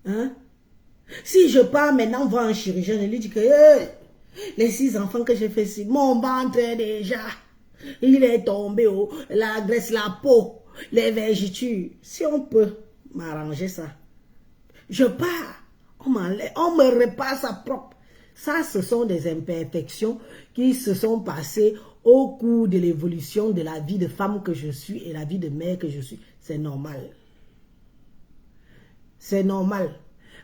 Hein? Si je pars maintenant voir un chirurgien, je lui dis que les 6 enfants que j'ai fait ici, mon ventre déjà, il est tombé, la graisse, la peau, les vergetures. Si on peut m'arranger ça, je pars, on me répare ça propre. Ça, ce sont des imperfections qui se sont passées au cours de l'évolution de la vie de femme que je suis et la vie de mère que je suis. C'est normal. C'est normal.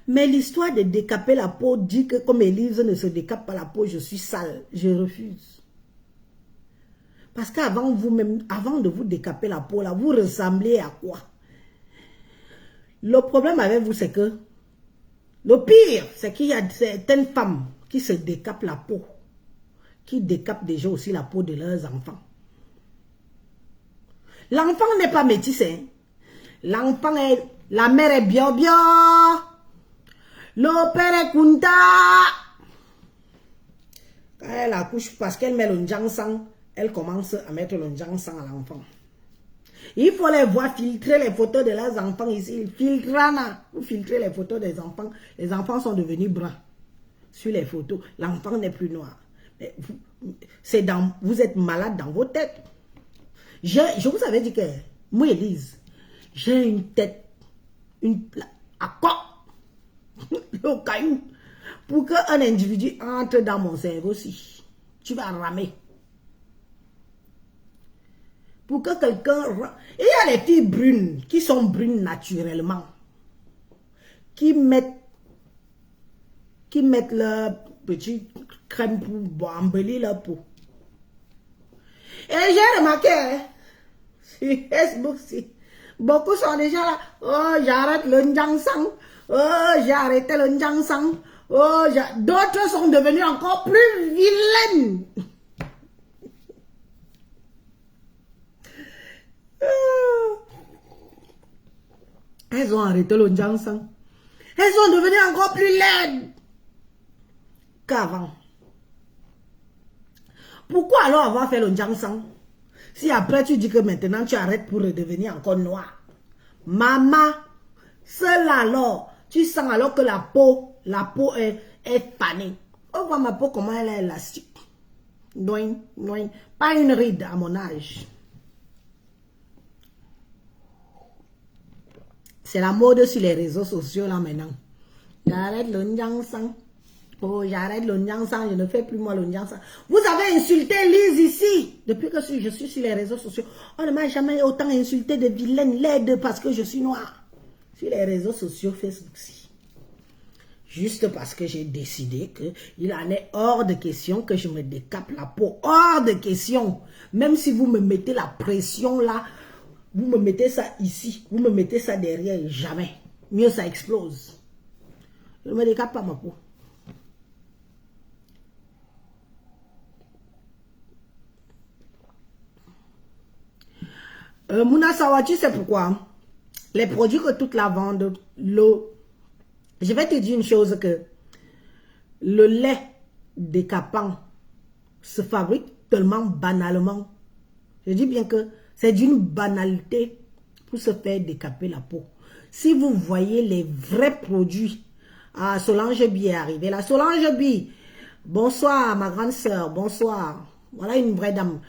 Mais l'histoire de décaper la peau dit que comme Élise ne se décape pas la peau, je suis sale. Je refuse. Parce qu'avant vous-même, avant de vous décaper la peau, là, vous ressemblez à quoi? Le problème avec vous, c'est que le pire, c'est qu'il y a certaines femmes qui se décapent la peau, qui décapent déjà aussi la peau de leurs enfants. L'enfant n'est pas métisse, hein? L'enfant est... La mère est bien. Le père est kunta. Quand elle accouche, parce qu'elle met le njangsang, elle commence à mettre le njangsang à l'enfant. Il faut les voir filtrer les photos de leurs enfants ici. Vous filtrez les photos des enfants. Les enfants sont devenus bruns. Sur les photos, l'enfant n'est plus noir. Vous êtes malade dans vos têtes. Je vous avais dit que, moi, Élise, j'ai une tête, à quoi? Le caillou. Pour qu'un individu entre dans mon cerveau aussi, tu vas ramer. Pour que quelqu'un... Il y a les filles brunes qui sont brunes naturellement. Qui mettent leur petite crème pour embellir leur peau. Et j'ai remarqué, hein, sur Facebook, beaucoup sont déjà là. Oh, j'arrête le njangsang. Oh, j'ai arrêté le njangsang. Oh, d'autres sont devenus encore plus vilaines. Elles ont arrêté le njangsang. Elles sont devenues encore plus laides qu'avant. Pourquoi alors avoir fait le njangsang? Si après tu dis que maintenant tu arrêtes pour redevenir encore noir. Maman, cela alors, tu sens alors que la peau est fanée. On voit ma peau comment elle est élastique. Noin. Pas une ride à mon âge. C'est la mode sur les réseaux sociaux là maintenant. J'arrête le njangsang. Oh, j'arrête le njangsang, je ne fais plus moi le njangsang. Vous avez insulté Lise ici. Depuis que je suis sur les réseaux sociaux, on ne m'a jamais autant insulté de vilaine laide parce que je suis noire. Sur les réseaux sociaux, Facebook aussi. Juste parce que j'ai décidé qu'il en est hors de question que je me décape la peau. Hors de question. Même si vous me mettez la pression là, vous me mettez ça ici, vous me mettez ça derrière, jamais. Mieux ça explose. Je ne me décape pas ma peau. Mouna Sawa, tu sais pourquoi? Les produits que toute la vendent, l'eau. Je vais te dire une chose que le lait décapant se fabrique tellement banalement. Je dis bien que c'est d'une banalité pour se faire décaper la peau. Si vous voyez les vrais produits, Solange Bi est arrivée là. Solange Bi, bonsoir ma grande soeur, bonsoir. Voilà une vraie dame.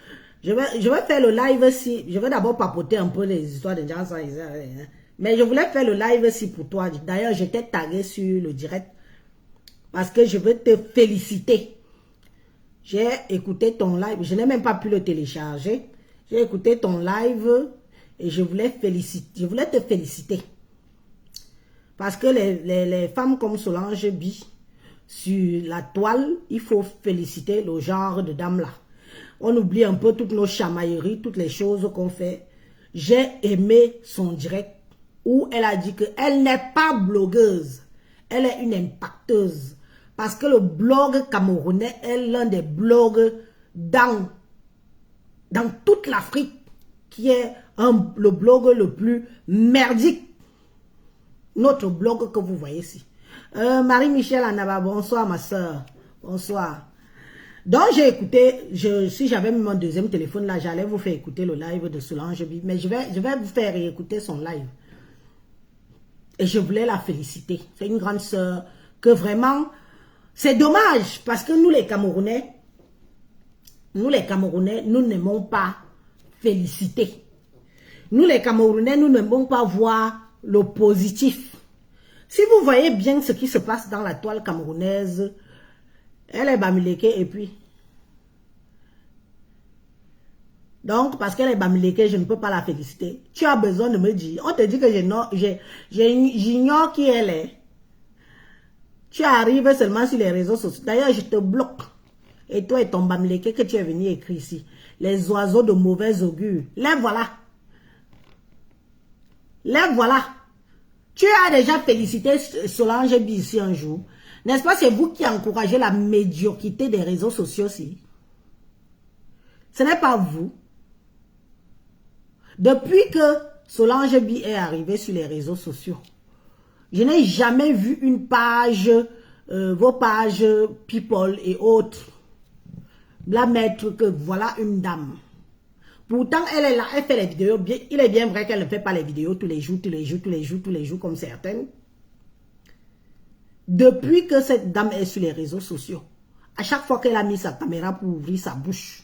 Je vais faire le live aussi. Je vais d'abord papoter un peu les histoires de gens. Mais je voulais faire le live aussi pour toi. D'ailleurs, je t'ai tagué sur le direct. Parce que je veux te féliciter. J'ai écouté ton live. Je n'ai même pas pu le télécharger. J'ai écouté ton live. Et je voulais te féliciter. Parce que les femmes comme Solange Bi, sur la toile, il faut féliciter le genre de dame là. On oublie un peu toutes nos chamailleries, toutes les choses qu'on fait. J'ai aimé son direct où elle a dit qu'elle n'est pas blogueuse. Elle est une impacteuse. Parce que le blog camerounais est l'un des blogs dans toute l'Afrique qui est le blog le plus merdique. Notre blog que vous voyez ici. Marie-Michel Anaba, bonsoir ma soeur. Bonsoir. Donc j'ai écouté, si j'avais mon deuxième téléphone là, j'allais vous faire écouter le live de Solange Bi, mais je vais vous faire écouter son live. Et je voulais la féliciter. C'est une grande sœur que vraiment, c'est dommage parce que nous les Camerounais, nous n'aimons pas féliciter. Nous les Camerounais, nous n'aimons pas voir le positif. Si vous voyez bien ce qui se passe dans la toile camerounaise, elle est Bamileke et puis. Donc, parce qu'elle est Bamileke, je ne peux pas la féliciter. Tu as besoin de me dire. On te dit que j'ignore qui elle est. Tu arrives seulement sur les réseaux sociaux. D'ailleurs, je te bloque. Et toi et ton Bamileke que tu es venu écrire ici. Les oiseaux de mauvais augure. Les voilà. Les voilà. Tu as déjà félicité Solange B ici un jour. N'est-ce pas, c'est vous qui encouragez la médiocrité des réseaux sociaux aussi. Ce n'est pas vous. Depuis que Solange B est arrivée sur les réseaux sociaux, je n'ai jamais vu une page, vos pages People et autres, la mettre que voilà une dame. Pourtant, elle est là, elle fait les vidéos. Bien, il est bien vrai qu'elle ne fait pas les vidéos tous les jours comme certaines. Depuis que cette dame est sur les réseaux sociaux, à chaque fois qu'elle a mis sa caméra pour ouvrir sa bouche,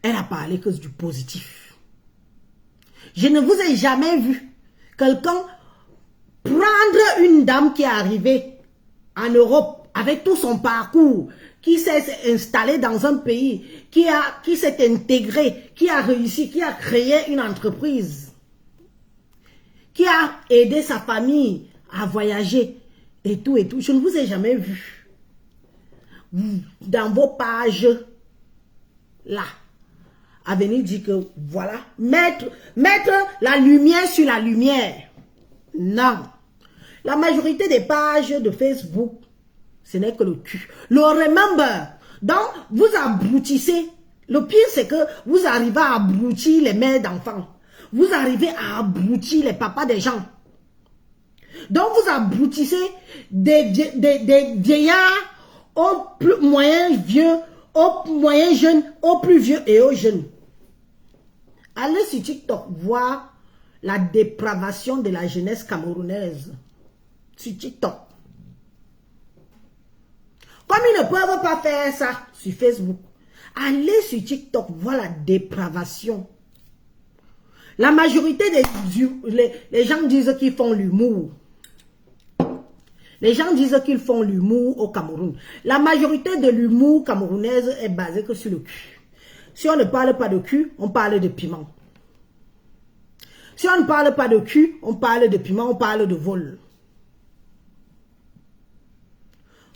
elle a parlé que du positif. Je ne vous ai jamais vu quelqu'un prendre une dame qui est arrivée en Europe avec tout son parcours, qui s'est installé dans un pays, qui s'est intégré, qui a réussi, qui a créé une entreprise, qui a aidé sa famille à voyager et tout et tout. Je ne vous ai jamais vu dans vos pages là à venir dire que voilà, mettre la lumière sur la lumière. Non. La majorité des pages de Facebook, ce n'est que le cul. Le remember. Donc, vous abroutissez. Le pire, c'est que vous arrivez à abrutir les mères d'enfants. Vous arrivez à abrutir les papas des gens. Donc, vous abroutissez des vieillards aux plus moyens vieux, aux moyens jeunes, aux plus vieux et aux jeunes. Allez sur TikTok voir la dépravation de la jeunesse camerounaise. Sur TikTok. Comme ils ne peuvent pas faire ça sur Facebook, allez sur TikTok voir la dépravation. La majorité les gens disent qu'ils font l'humour. Les gens disent qu'ils font l'humour au Cameroun. La majorité de l'humour camerounaise est basée que sur le cul. Si on ne parle pas de cul, on parle de piment. Si on ne parle pas de cul, on parle de piment, on parle de vol.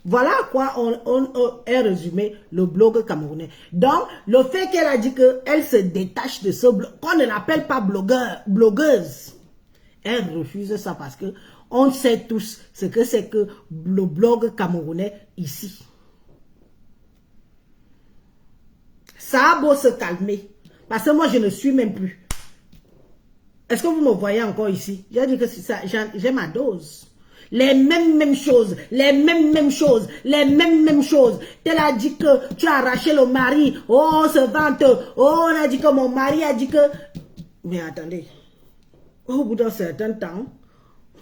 Voilà à quoi on est résumé le blog camerounais. Donc, le fait qu'elle a dit qu'elle se détache de ce blog, qu'on ne l'appelle pas blogueuse, elle refuse ça parce que on sait tous ce que c'est que le blog camerounais ici. Ça a beau se calmer, parce que moi je ne suis même plus. Est-ce que vous me voyez encore ici? J'ai dit que c'est ça, j'ai ma dose. Les mêmes choses, les mêmes choses, les mêmes choses. Tu as dit que tu as arraché le mari. Oh, ce ventre. Oh, on a dit que mon mari a dit que... Mais attendez. Au bout d'un certain temps,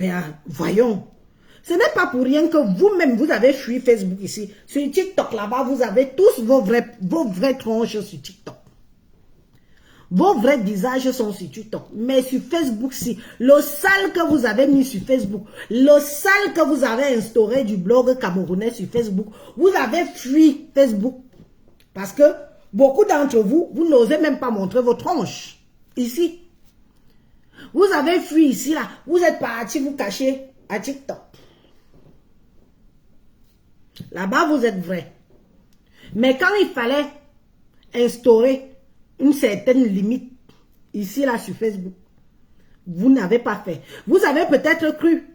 mais voyons. Ce n'est pas pour rien que vous-même, vous avez fui Facebook ici. Sur TikTok, là-bas, vous avez tous vos vraies tronches sur TikTok. Vos vrais visages sont sur TikTok. Mais sur Facebook, si le sale que vous avez mis sur Facebook, le sale que vous avez instauré du blog camerounais sur Facebook, vous avez fui Facebook. Parce que beaucoup d'entre vous, vous n'osez même pas montrer vos tronches. Ici. Vous avez fui ici, là. Vous êtes parti vous cacher à TikTok. Là-bas, vous êtes vrai. Mais quand il fallait instaurer une certaine limite, ici, là, sur Facebook, vous n'avez pas fait. Vous avez peut-être cru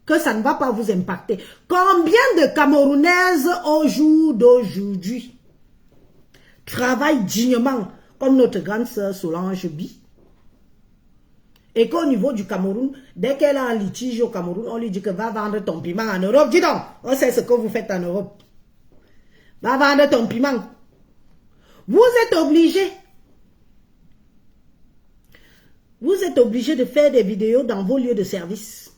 que ça ne va pas vous impacter. Combien de Camerounaises au jour d'aujourd'hui travaillent dignement, comme notre grande sœur Solange B, et qu'au niveau du Cameroun, dès qu'elle a un litige au Cameroun, on lui dit que va vendre ton piment en Europe. Dis donc, on sait ce que vous faites en Europe. Va vendre ton piment. Vous êtes obligé. Vous êtes obligé de faire des vidéos dans vos lieux de service.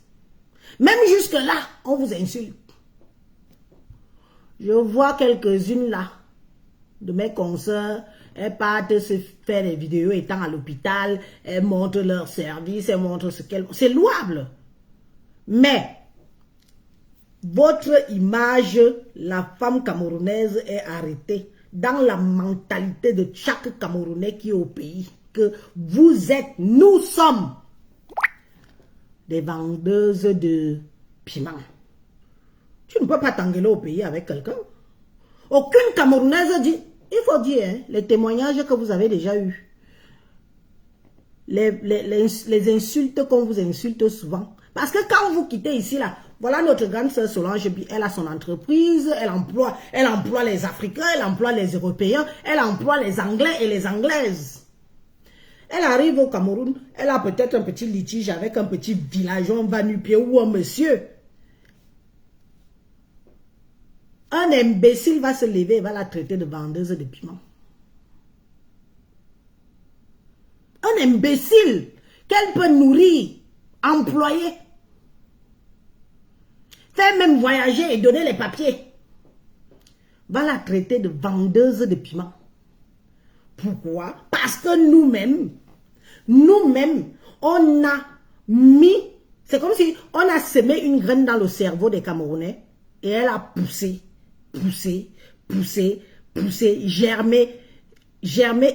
Même jusque-là, on vous insulte. Je vois quelques-unes là, de mes consoeurs, elles partent se faire des vidéos étant à l'hôpital, elles montrent leur service, elles montrent ce qu'elles... C'est louable. Mais, votre image, la femme camerounaise est arrêtée dans la mentalité de chaque Camerounais qui est au pays. Que vous êtes, nous sommes des vendeuses de piment. Tu ne peux pas t'engueuler au pays avec quelqu'un. Aucune Camerounaise dit, il faut dire, hein, les témoignages que vous avez déjà eus, les insultes qu'on vous insulte souvent. Parce que quand vous quittez ici, là, voilà notre grande sœur Solange, elle a son entreprise, elle emploie les Africains, elle emploie les Européens, elle emploie les Anglais et les Anglaises. Elle arrive au Cameroun, elle a peut-être un petit litige avec un petit villageois, va-nu-pied ou un monsieur. Un imbécile va se lever et va la traiter de vendeuse de piment. Un imbécile qu'elle peut nourrir, employer, faire même voyager et donner les papiers, va la traiter de vendeuse de piment. Pourquoi? Parce que nous-mêmes, on a mis, c'est comme si on a semé une graine dans le cerveau des Camerounais et elle a poussé, germé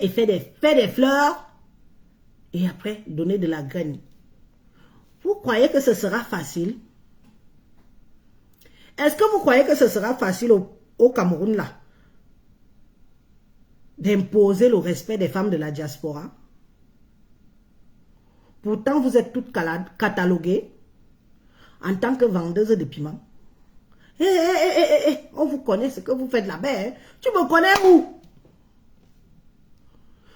et fait des fleurs et après donner de la graine. Vous croyez que ce sera facile? Est-ce que vous croyez que ce sera facile au Cameroun là d'imposer le respect des femmes de la diaspora? Pourtant, vous êtes toutes cataloguées en tant que vendeuse de piment. On vous connaît ce que vous faites là-bas. Hein? Tu me connais où?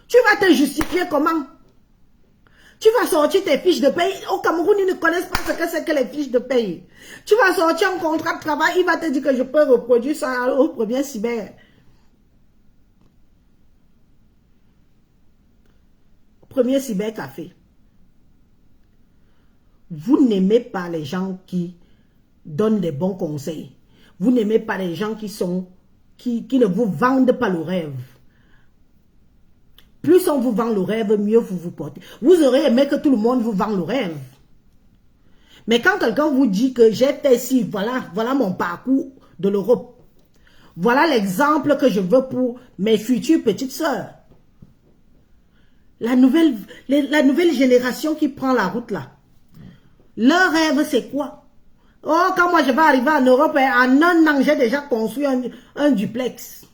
Tu vas te justifier comment? Tu vas sortir tes fiches de paye. Au Cameroun, ils ne connaissent pas ce que c'est que les fiches de paye. Tu vas sortir un contrat de travail, il va te dire que je peux reproduire ça au premier cyber. Premier cybercafé. Vous n'aimez pas les gens qui donnent des bons conseils. Vous n'aimez pas les gens qui ne vous vendent pas le rêve. Plus on vous vend le rêve, mieux vous vous portez. Vous aurez aimé que tout le monde vous vende le rêve. Mais quand quelqu'un vous dit que j'ai fait ci, voilà mon parcours de l'Europe. Voilà l'exemple que je veux pour mes futures petites sœurs. La nouvelle génération qui prend la route là. Leur rêve, c'est quoi? Oh, quand moi je vais arriver en Europe, en un an, j'ai déjà construit un duplex.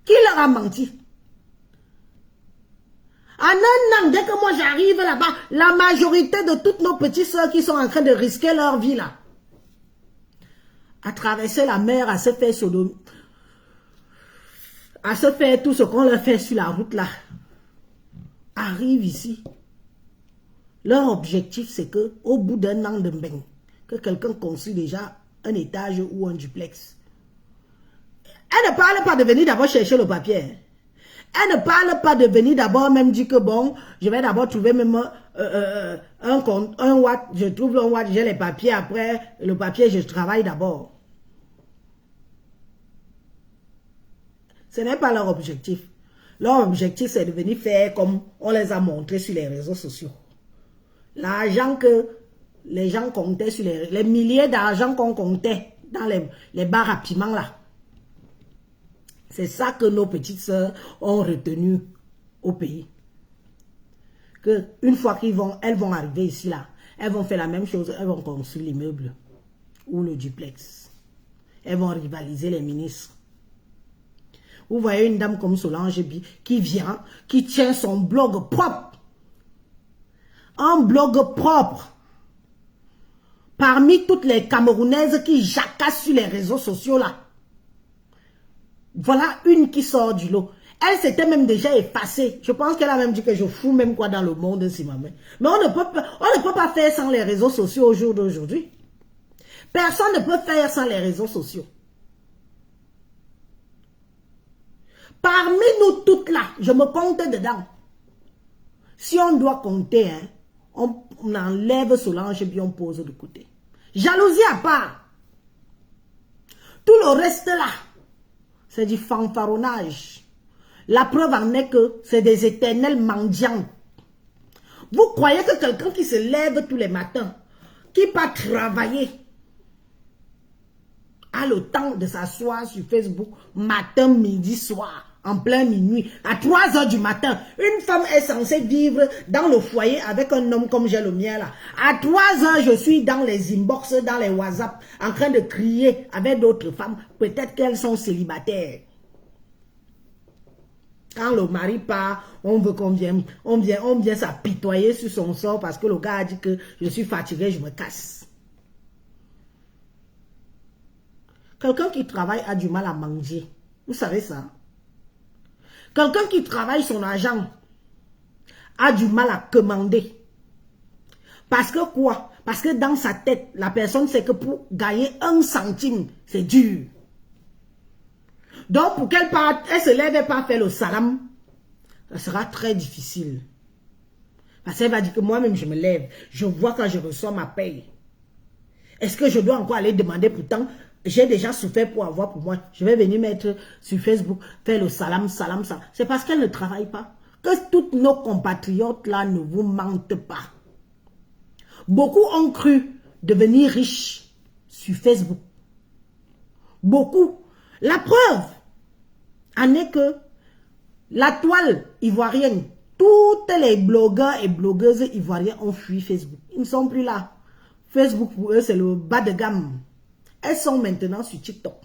Qui leur a menti? En un an, dès que moi j'arrive là-bas, la majorité de toutes nos petites soeurs qui sont en train de risquer leur vie là, à traverser la mer, à se faire tout ce qu'on leur fait sur la route là, arrivent ici. Leur objectif, c'est que au bout d'un an de bain, que quelqu'un construit déjà un étage ou un duplex. Elle ne parle pas de venir d'abord chercher le papier. Elle ne parle pas de venir d'abord même dire que bon, je vais d'abord trouver même un watt, je trouve un watt, j'ai les papiers après, le papier, je travaille d'abord. Ce n'est pas leur objectif. Leur objectif, c'est de venir faire comme on les a montrés sur les réseaux sociaux. L'argent que les gens comptaient sur les milliers d'argent qu'on comptait dans les bars à piment là. C'est ça que nos petites sœurs ont retenu au pays. Que une fois elles vont arriver ici là, elles vont faire la même chose, elles vont construire l'immeuble ou le duplex. Elles vont rivaliser les ministres. Vous voyez une dame comme Solange qui vient, qui tient son blog propre. Un blog propre. Parmi toutes les Camerounaises qui jacassent sur les réseaux sociaux là. Voilà une qui sort du lot. Elle s'était même déjà effacée. Je pense qu'elle a même dit que je fous même quoi dans le monde si ma mère. Mais on ne peut pas faire sans les réseaux sociaux au jour d'aujourd'hui. Personne ne peut faire sans les réseaux sociaux. Parmi nous toutes là, je me compte dedans. Si on doit compter, hein, on enlève Solange et puis on pose de côté. Jalousie à part. Tout le reste là, c'est du fanfaronnage. La preuve en est que c'est des éternels mendiants. Vous croyez que quelqu'un qui se lève tous les matins, qui part travailler, a le temps de s'asseoir sur Facebook, matin, midi, soir, en plein minuit, à 3 h du matin. Une femme est censée vivre dans le foyer avec un homme comme j'ai le mien là. À 3 h, je suis dans les inbox, dans les WhatsApp, en train de crier avec d'autres femmes. Peut-être qu'elles sont célibataires. Quand le mari part, on veut qu'on vienne, on vient s'apitoyer sur son sort parce que le gars a dit que je suis fatigué, je me casse. Quelqu'un qui travaille a du mal à manger. Vous savez ça? Quelqu'un qui travaille son argent a du mal à commander. Parce que quoi? Parce que dans sa tête, la personne sait que pour gagner 1 centime, c'est dur. Donc pour qu'elle parte, elle se lève et part faire le salam, ça sera très difficile. Parce qu'elle va dire que moi-même je me lève, je vois quand je reçois ma paye. Est-ce que je dois encore aller demander? Pourtant, j'ai déjà souffert pour avoir pour moi. Je vais venir mettre sur Facebook, faire le salam, salam, salam. C'est parce qu'elle ne travaille pas. Que toutes nos compatriotes là ne vous mentent pas. Beaucoup ont cru devenir riches sur Facebook. Beaucoup. La preuve en est que la toile ivoirienne, toutes les blogueurs et blogueuses ivoiriens ont fui Facebook. Ils ne sont plus là. Facebook pour eux c'est le bas de gamme. Elles sont maintenant sur TikTok.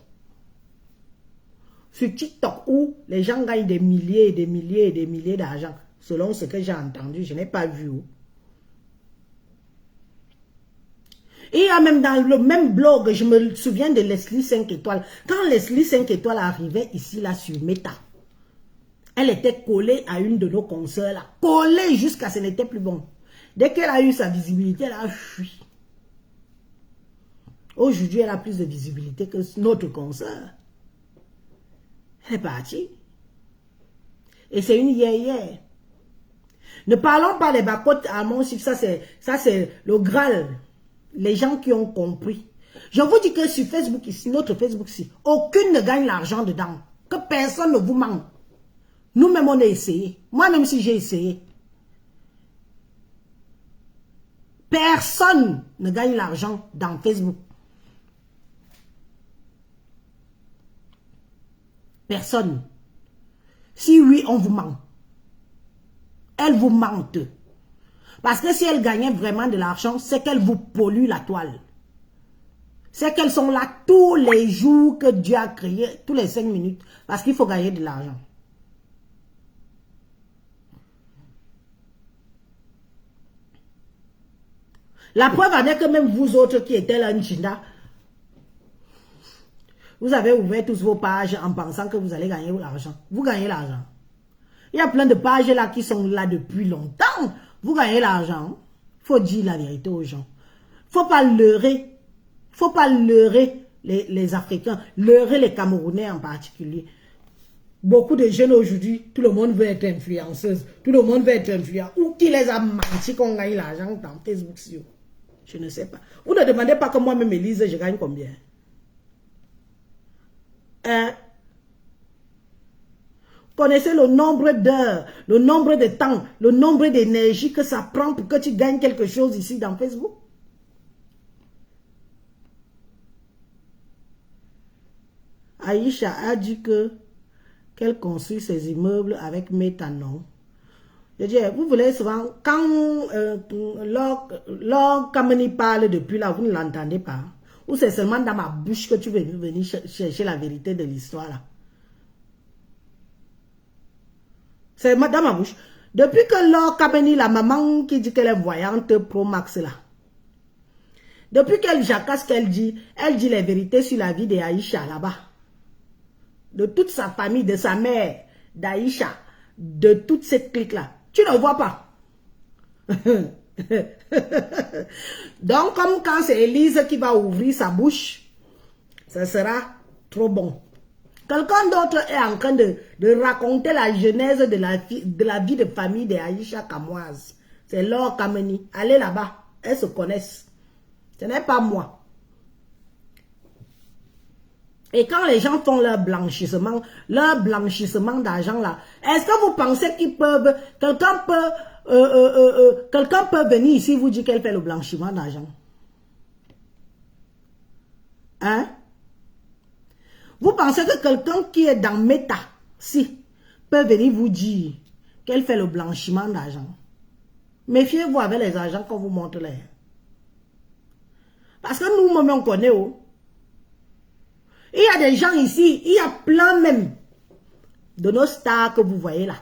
Sur TikTok où les gens gagnent des milliers et des milliers et des milliers d'argent. Selon ce que j'ai entendu, je n'ai pas vu. Et il y a même dans le même blog, je me souviens de Leslie 5 étoiles. Quand Leslie 5 étoiles arrivait ici là sur Meta, elle était collée à une de nos consoeurs là. Collée jusqu'à ce n'était plus bon. Dès qu'elle a eu sa visibilité, elle a fui. Aujourd'hui, elle a plus de visibilité que notre consoeur. Elle est partie. Et c'est une yéyère. Ne parlons pas des bacotes à mon chiffre, ça c'est le Graal. Les gens qui ont compris. Je vous dis que sur Facebook ici, notre Facebook ici, aucune ne gagne l'argent dedans. Que personne ne vous ment. Nous-mêmes, on a essayé. Moi-même, si j'ai essayé. Personne ne gagne l'argent dans Facebook. Personne. Si oui, on vous ment. Elle vous mente. Parce que si elle gagnait vraiment de l'argent, c'est qu'elle vous pollue la toile. C'est qu'elles sont là tous les jours que Dieu a créé, tous les 5 minutes. Parce qu'il faut gagner de l'argent. La preuve en est que même vous autres qui étaient là, Nchinda, vous avez ouvert tous vos pages en pensant que vous allez gagner l'argent. Vous gagnez l'argent. Il y a plein de pages là qui sont là depuis longtemps. Vous gagnez l'argent. Il faut dire la vérité aux gens. Il ne faut pas leurrer. Il ne faut pas leurrer les Africains. Leurrer les Camerounais en particulier. Beaucoup de jeunes aujourd'hui, tout le monde veut être influenceuse. Tout le monde veut être influent. Ou qui les a menti qu'on gagne l'argent dans Facebook? Je ne sais pas. Vous ne demandez pas que moi-même, Élise, je gagne combien? Connaissez le nombre d'heures, le nombre de temps, le nombre d'énergie que ça prend pour que tu gagnes quelque chose ici dans Facebook? Aïcha a dit qu'elle construit ses immeubles avec méthanol. Je dis, vous voulez souvent, quand Lord Kameni parle depuis là, vous ne l'entendez pas. Ou c'est seulement dans ma bouche que tu veux venir chercher la vérité de l'histoire là. C'est dans ma bouche. Depuis que Lord Kameni, la maman qui dit qu'elle est voyante Pro Max là. Depuis qu'elle jacasse qu'elle dit les vérités sur la vie d'Aïcha là-bas. De toute sa famille, de sa mère, d'Aïcha, de toute cette clique-là. Tu ne vois pas. Donc, comme quand c'est Élise qui va ouvrir sa bouche, ça sera trop bon. Quelqu'un d'autre est en train de raconter la genèse de la vie de famille de Aïcha Kamoise. C'est Laure Kameni. Allez là-bas. Elles se connaissent. Ce n'est pas moi. Et quand les gens font leur blanchissement d'argent là, est-ce que vous pensez qu'ils peuvent, quelqu'un peut venir ici vous dire qu'elle fait le blanchiment d'argent? Hein? Vous pensez que quelqu'un qui est dans Meta, si, peut venir vous dire qu'elle fait le blanchiment d'argent? Méfiez-vous avec les argents qu'on vous montre là. Parce que nous-mêmes, on connaît. Oh. Il y a des gens ici, il y a plein même de nos stars que vous voyez là.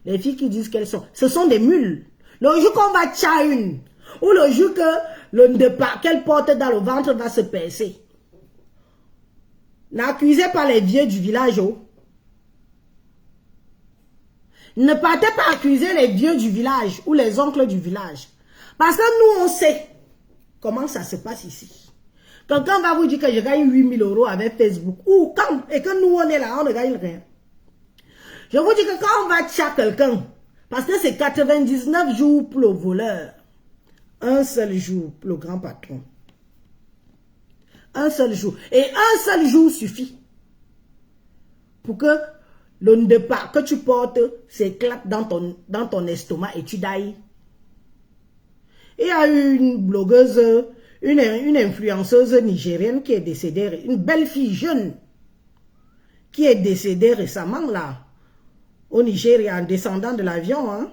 Les filles qui disent qu'elles sont, ce sont des mules. Le jour qu'on va tcha une, ou le jour que qu'elle porte dans le ventre va se percer. N'accusez pas les vieux du village. Oh. Ne partez pas accuser les vieux du village ou les oncles du village. Parce que nous, on sait comment ça se passe ici. Quelqu'un va vous dire que je gagne 8 000 € avec Facebook. Ou quand, et que nous, on est là, on ne gagne rien. Je vous dis que quand on va tcha quelqu'un, parce que c'est 99 jours pour le voleur, un seul jour pour le grand patron. Un seul jour. Et un seul jour suffit pour que le départ que tu portes s'éclate dans ton estomac et tu dailles. Il y a eu une blogueuse, une influenceuse nigérienne qui est décédée, une belle fille jeune, qui est décédée récemment là, au Nigeria, en descendant de l'avion. Hein.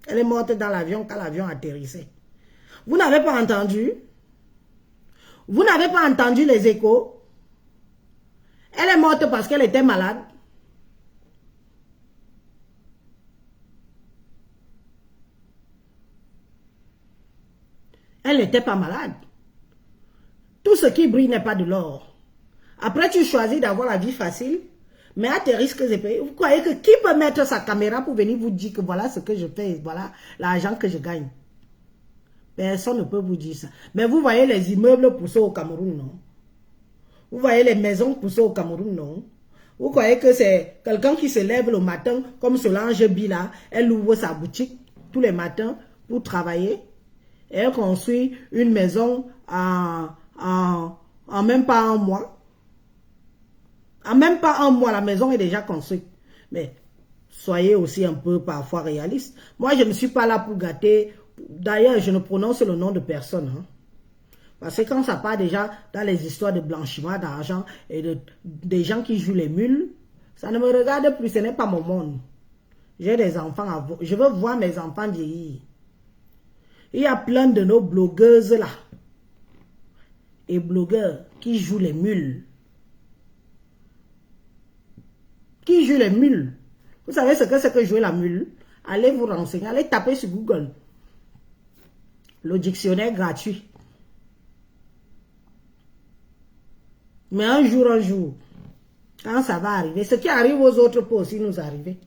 Elle est morte dans l'avion quand l'avion atterrissait. Vous n'avez pas entendu? Vous n'avez pas entendu les échos? Elle est morte parce qu'elle était malade. Elle n'était pas malade. Tout ce qui brille n'est pas de l'or. Après, tu choisis d'avoir la vie facile, mais à tes risques et périls. Vous croyez que qui peut mettre sa caméra pour venir vous dire que voilà ce que je fais, voilà l'argent que je gagne? Personne ne peut vous dire ça. Mais vous voyez les immeubles poussés au Cameroun, non? Vous voyez les maisons poussées au Cameroun, non? Vous croyez que c'est quelqu'un qui se lève le matin, comme Solange Bila, elle ouvre sa boutique tous les matins pour travailler? Et elle construit une maison en même pas un mois. En même pas un mois, la maison est déjà construite. Mais soyez aussi un peu parfois réaliste. Moi, je ne suis pas là pour gâter. D'ailleurs, je ne prononce le nom de personne. Hein. Parce que quand ça part déjà dans les histoires de blanchiment d'argent et des gens qui jouent les mules, ça ne me regarde plus, ce n'est pas mon monde. J'ai des enfants, je veux voir mes enfants vieillir. Il y a plein de nos blogueuses là et blogueurs qui jouent les mules. Qui joue les mules? Vous savez ce que c'est que jouer la mule? Allez vous renseigner, allez taper sur Google. Le dictionnaire gratuit. Mais un jour, quand ça va arriver, ce qui arrive aux autres peut aussi nous arriver.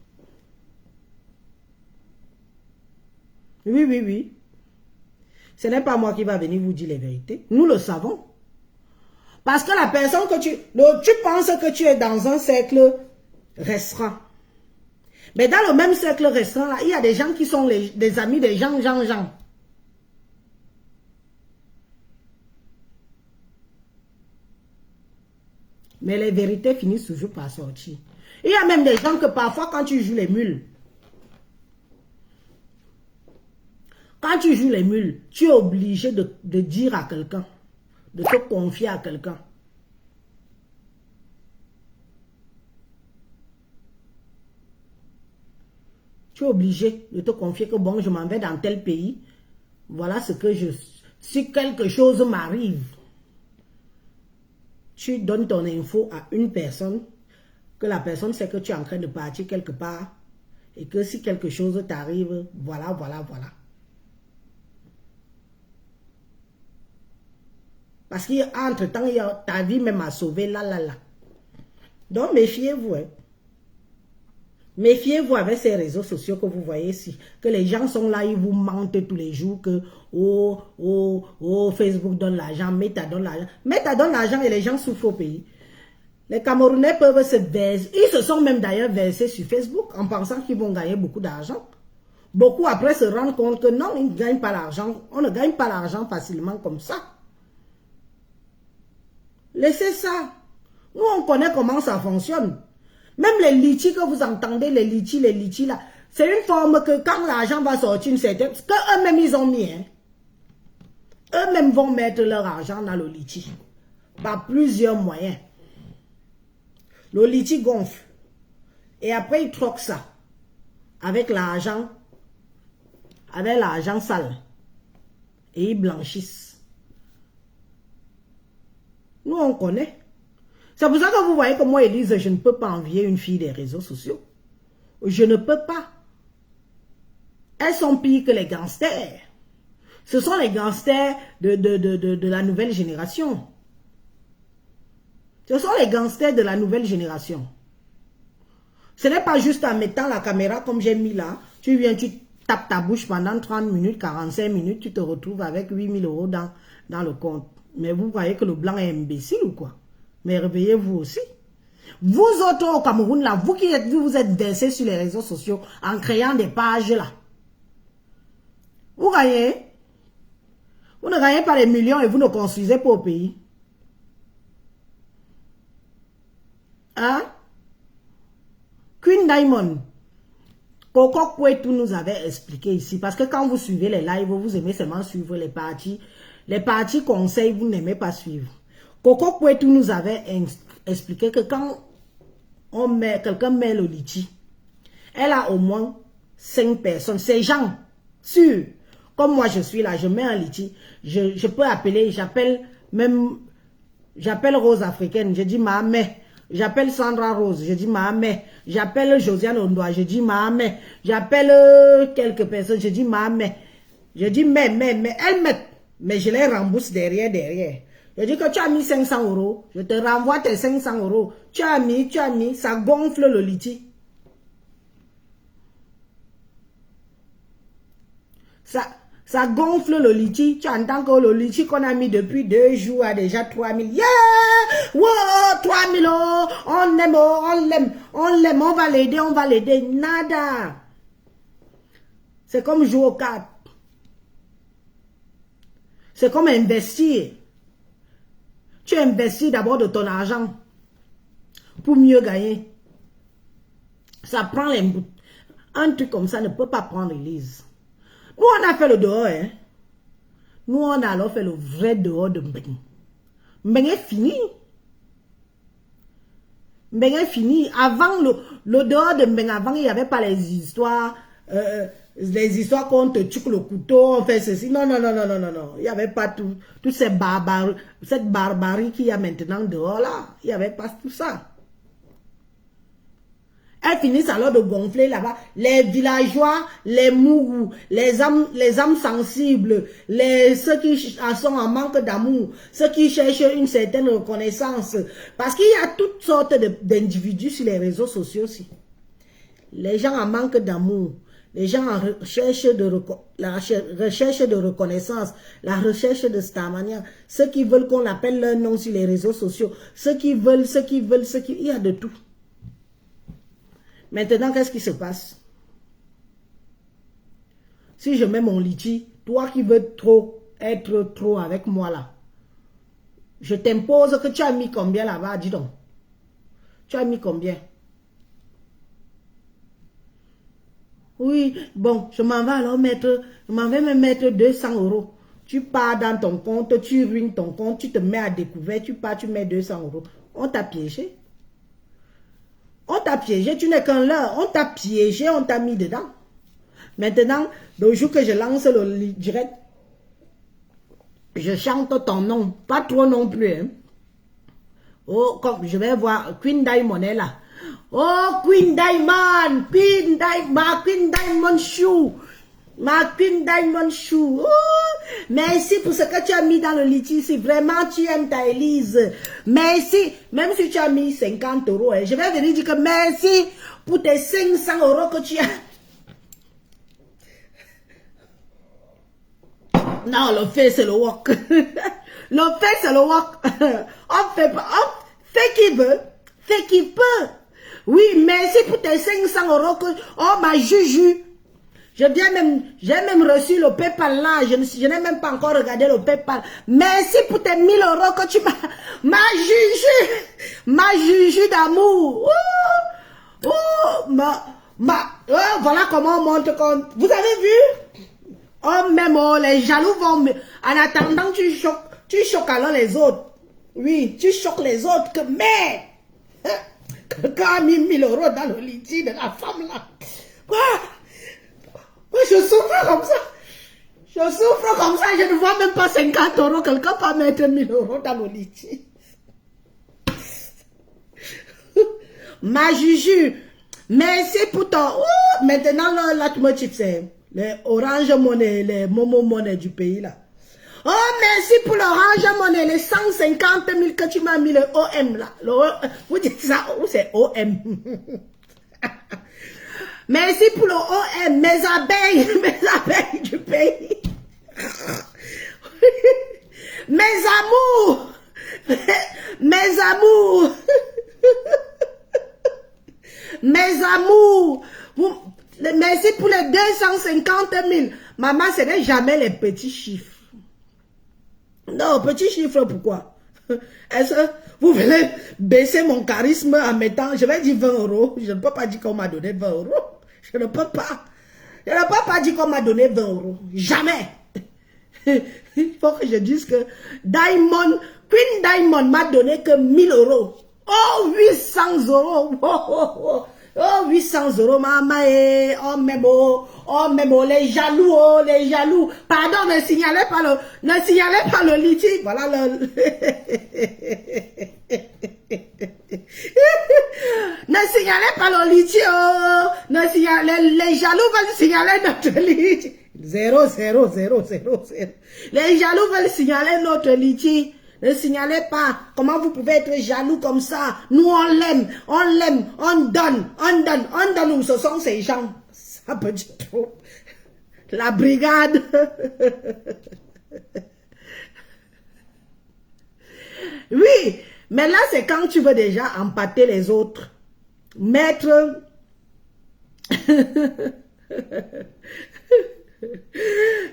Oui, oui, oui. Ce n'est pas moi qui va venir vous dire les vérités. Nous le savons. Parce que la personne que tu penses que tu es dans un cercle restreint. Mais dans le même cercle restreint, là, il y a des gens qui sont des amis des gens. Mais les vérités finissent toujours par sortir. Il y a même des gens que parfois quand tu joues les mules, tu es obligé de dire à quelqu'un, de te confier à quelqu'un. Tu es obligé de te confier que bon, je m'en vais dans tel pays. Voilà ce que si quelque chose m'arrive, tu donnes ton info à une personne, que la personne sait que tu es en train de partir quelque part, et que si quelque chose t'arrive, voilà. Parce qu'entre-temps, ta vie même a sauvé, là. Donc, méfiez-vous. Hein. Méfiez-vous avec ces réseaux sociaux que vous voyez ici. Que les gens sont là, ils vous mentent tous les jours que Facebook donne l'argent, Meta donne l'argent. Meta donne l'argent et les gens souffrent au pays. Les Camerounais peuvent se verser. Ils se sont même d'ailleurs versés sur Facebook en pensant qu'ils vont gagner beaucoup d'argent. Beaucoup après se rendent compte que non, ils ne gagnent pas l'argent. On ne gagne pas l'argent facilement comme ça. Laissez ça. Nous, on connaît comment ça fonctionne. Même les litchis que vous entendez, les litchis là, c'est une forme que quand l'argent va sortir, une certaine... que eux-mêmes ils ont mis. Hein. Eux-mêmes vont mettre leur argent dans le litchi. Par plusieurs moyens. Le litchi gonfle. Et après, ils troquent ça. Avec l'argent sale. Et ils blanchissent. Nous, on connaît. C'est pour ça que vous voyez que moi, Élise, je ne peux pas envier une fille des réseaux sociaux. Je ne peux pas. Elles sont pires que les gangsters. Ce sont les gangsters de la nouvelle génération. Ce sont les gangsters de la nouvelle génération. Ce n'est pas juste en mettant la caméra comme j'ai mis là. Tu viens, tu tapes ta bouche pendant 30 minutes, 45 minutes, tu te retrouves avec 8 000 € dans le compte. Mais vous voyez que le blanc est imbécile ou quoi? Mais réveillez-vous aussi. Vous autres au Cameroun là, vous qui êtes vous êtes versés sur les réseaux sociaux en créant des pages là. Vous gagnez. Vous ne gagnez pas les millions et vous ne construisez pas au pays. Hein? Queen Diamond. Coco Kouetou nous avait expliqué ici. Parce que quand vous suivez les lives, vous aimez seulement suivre les parties. Les parties conseils, vous n'aimez pas suivre. Coco Kouetou nous avait expliqué que quand quelqu'un met le litchi, elle a au moins 5 personnes. Ces gens, sûrs, comme moi je suis là, je mets un litchi, je peux appeler, j'appelle Rose Africaine, je dis Mahamé. J'appelle Sandra Rose, je dis Mahamé. J'appelle Josiane Ondoa, je dis Mahamé. J'appelle quelques personnes, je dis Mahamé. Je dis mais, elles mettent, mais je les rembourse derrière. Je dis que tu as mis 500 €, je te renvoie tes 500 €. Tu as mis, ça gonfle le litchi. Ça gonfle le litchi. Tu entends que le litchi qu'on a mis depuis 2 jours a déjà 3 000. Yeah! Wow! 3 000 €. On l'aime. On va l'aider. Nada. C'est comme jouer aux cartes. C'est comme investir. Tu investis d'abord de ton argent pour mieux gagner. Ça prend les bouts. Un truc comme ça ne peut pas prendre Élise. Nous, on a fait le dehors. Hein? Nous, on a alors fait le vrai dehors de Mbeng. Mbeng est fini. Mbeng est fini. Avant, le dehors de Mbeng, avant, il n'y avait pas les histoires qu'on te tue le couteau, on fait ceci. Non. Il n'y avait pas toute cette barbarie qu'il y a maintenant dehors là. Il n'y avait pas tout ça. Elles finissent alors de gonfler là-bas. Les villageois, les mourous, les âmes sensibles, ceux qui sont en manque d'amour, ceux qui cherchent une certaine reconnaissance. Parce qu'il y a toutes sortes d'individus sur les réseaux sociaux aussi. Les gens en manque d'amour, les gens en recherche la recherche de reconnaissance, la recherche de stamania, ceux qui veulent qu'on appelle leur nom sur les réseaux sociaux, ceux qui veulent, il y a de tout. Maintenant, qu'est-ce qui se passe? Si je mets mon litchi, toi qui veux être trop avec moi là, je t'impose que tu as mis combien là-bas, dis donc. Tu as mis combien? Oui, bon, je m'en vais alors me mettre 200 €. Tu pars dans ton compte, tu ruines ton compte, tu te mets à découvert, tu pars, tu mets 200 €. On t'a piégé. On t'a piégé, tu n'es qu'un leurre. On t'a piégé, on t'a mis dedans. Maintenant, le jour que je lance le direct, je chante ton nom. Pas trop non plus. Hein. Oh, comme je vais voir, Queen Diamond est là. Oh, Queen Diamond, ma Queen Diamond Shoe. Ma Queen Diamond Shoe. Oh, merci pour ce que tu as mis dans le litchi. Si vraiment tu aimes ta Élise. Merci. Même si tu as mis 50 €. Hein, je vais venir dire que merci pour tes 500 € que tu as. Non, le fait c'est le work. Le fait c'est le work. On fait qui veut. fait qu'il peut. Oui, merci pour tes 500 € que, oh ma Juju. J'ai même reçu le PayPal là, je n'ai même pas encore regardé le PayPal. Merci pour tes 1000 € que tu m'as, ma Juju d'amour. Voilà comment on monte compte. Vous avez vu? Oh, même les jaloux vont, en attendant, tu choques alors les autres. Oui, tu choques les autres que, mais, quelqu'un a mis 1000 € dans le litige de la femme là. Moi, je souffre comme ça. Je souffre comme ça, je ne vois même pas 50 €. Quelqu'un peut mettre 1000 € dans le litige. Ma Juju, merci pour ton... maintenant, là, tu me chips, les Orange Money, les Momo Money du pays, là. Oh, merci pour l'Orange Money, les 150 000 que tu m'as mis, le OM, là. Vous dites ça, ou c'est OM? Merci pour le OM, mes abeilles du pays. Mes amours. Mes amours. Mes amours. Merci pour les 250 000. Maman, ce n'est jamais les petits chiffres. Non, petits chiffres, pourquoi? Est-ce que vous voulez baisser mon charisme en mettant, je vais dire 20 €. Je ne peux pas dire qu'on m'a donné 20 €. Je ne peux pas. Je ne peux pas dire qu'on m'a donné 20 €. Jamais. Il faut que je dise que Queen Diamond m'a donné que 1000 €. Oh, 800 €. Oh, 800 €, maman. Oh, même, les jaloux, les jaloux. Pardon, ne signalez pas le litige. Voilà le... Ne signalez pas le litige. Les jaloux veulent signaler notre litige. 0, 0, 0, 0, 0. Les jaloux veulent signaler notre litige. Ne signalez pas. Comment vous pouvez être jaloux comme ça? Nous, on l'aime, on donne. Ce sont ces gens. Ça peut être trop. La brigade. Oui, mais là, c'est quand tu veux déjà empâter les autres. Mettre...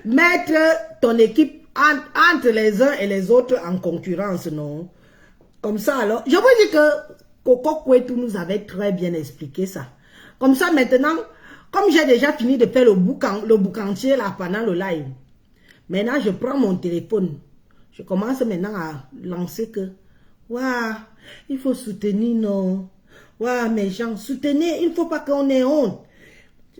mettre ton équipe entre les uns et les autres en concurrence, non? Comme ça, alors, je vous dis que Coco Kouetou nous avait très bien expliqué ça. Comme ça, maintenant, comme j'ai déjà fini de faire le boucantier là pendant le live, maintenant, je prends mon téléphone. Je commence maintenant à lancer que, waouh, il faut soutenir, non? Waouh, mes gens, soutenez, il ne faut pas qu'on ait honte.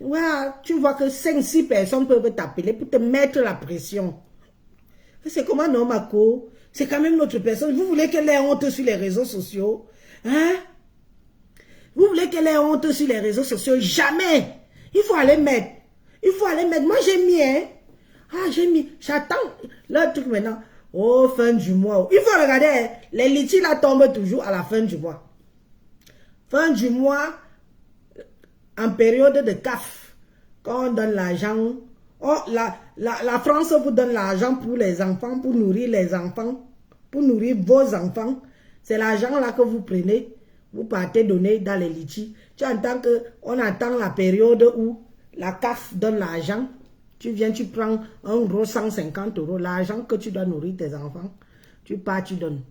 Waouh, tu vois que 5-6 personnes peuvent t'appeler pour te mettre la pression. C'est comment non, Mako? C'est quand même notre personne. Vous voulez qu'elle ait honte sur les réseaux sociaux? Hein? Vous voulez qu'elle ait honte sur les réseaux sociaux? Jamais! Il faut aller mettre. Il faut aller mettre. Moi, j'ai mis, hein? Ah, j'ai mis. J'attends le truc maintenant. Oh, fin du mois. Il faut regarder, hein? Les litiges là tombent toujours à la fin du mois. Fin du mois, en période de CAF, quand on donne l'argent. Oh, la France vous donne l'argent pour les enfants, pour nourrir les enfants, pour nourrir vos enfants. C'est l'argent là que vous prenez, vous partez donner dans les litiges. Tu entends qu'on attend la période où la CAF donne l'argent. Tu viens, tu prends 150 €, l'argent que tu dois nourrir tes enfants. Tu pars, tu donnes.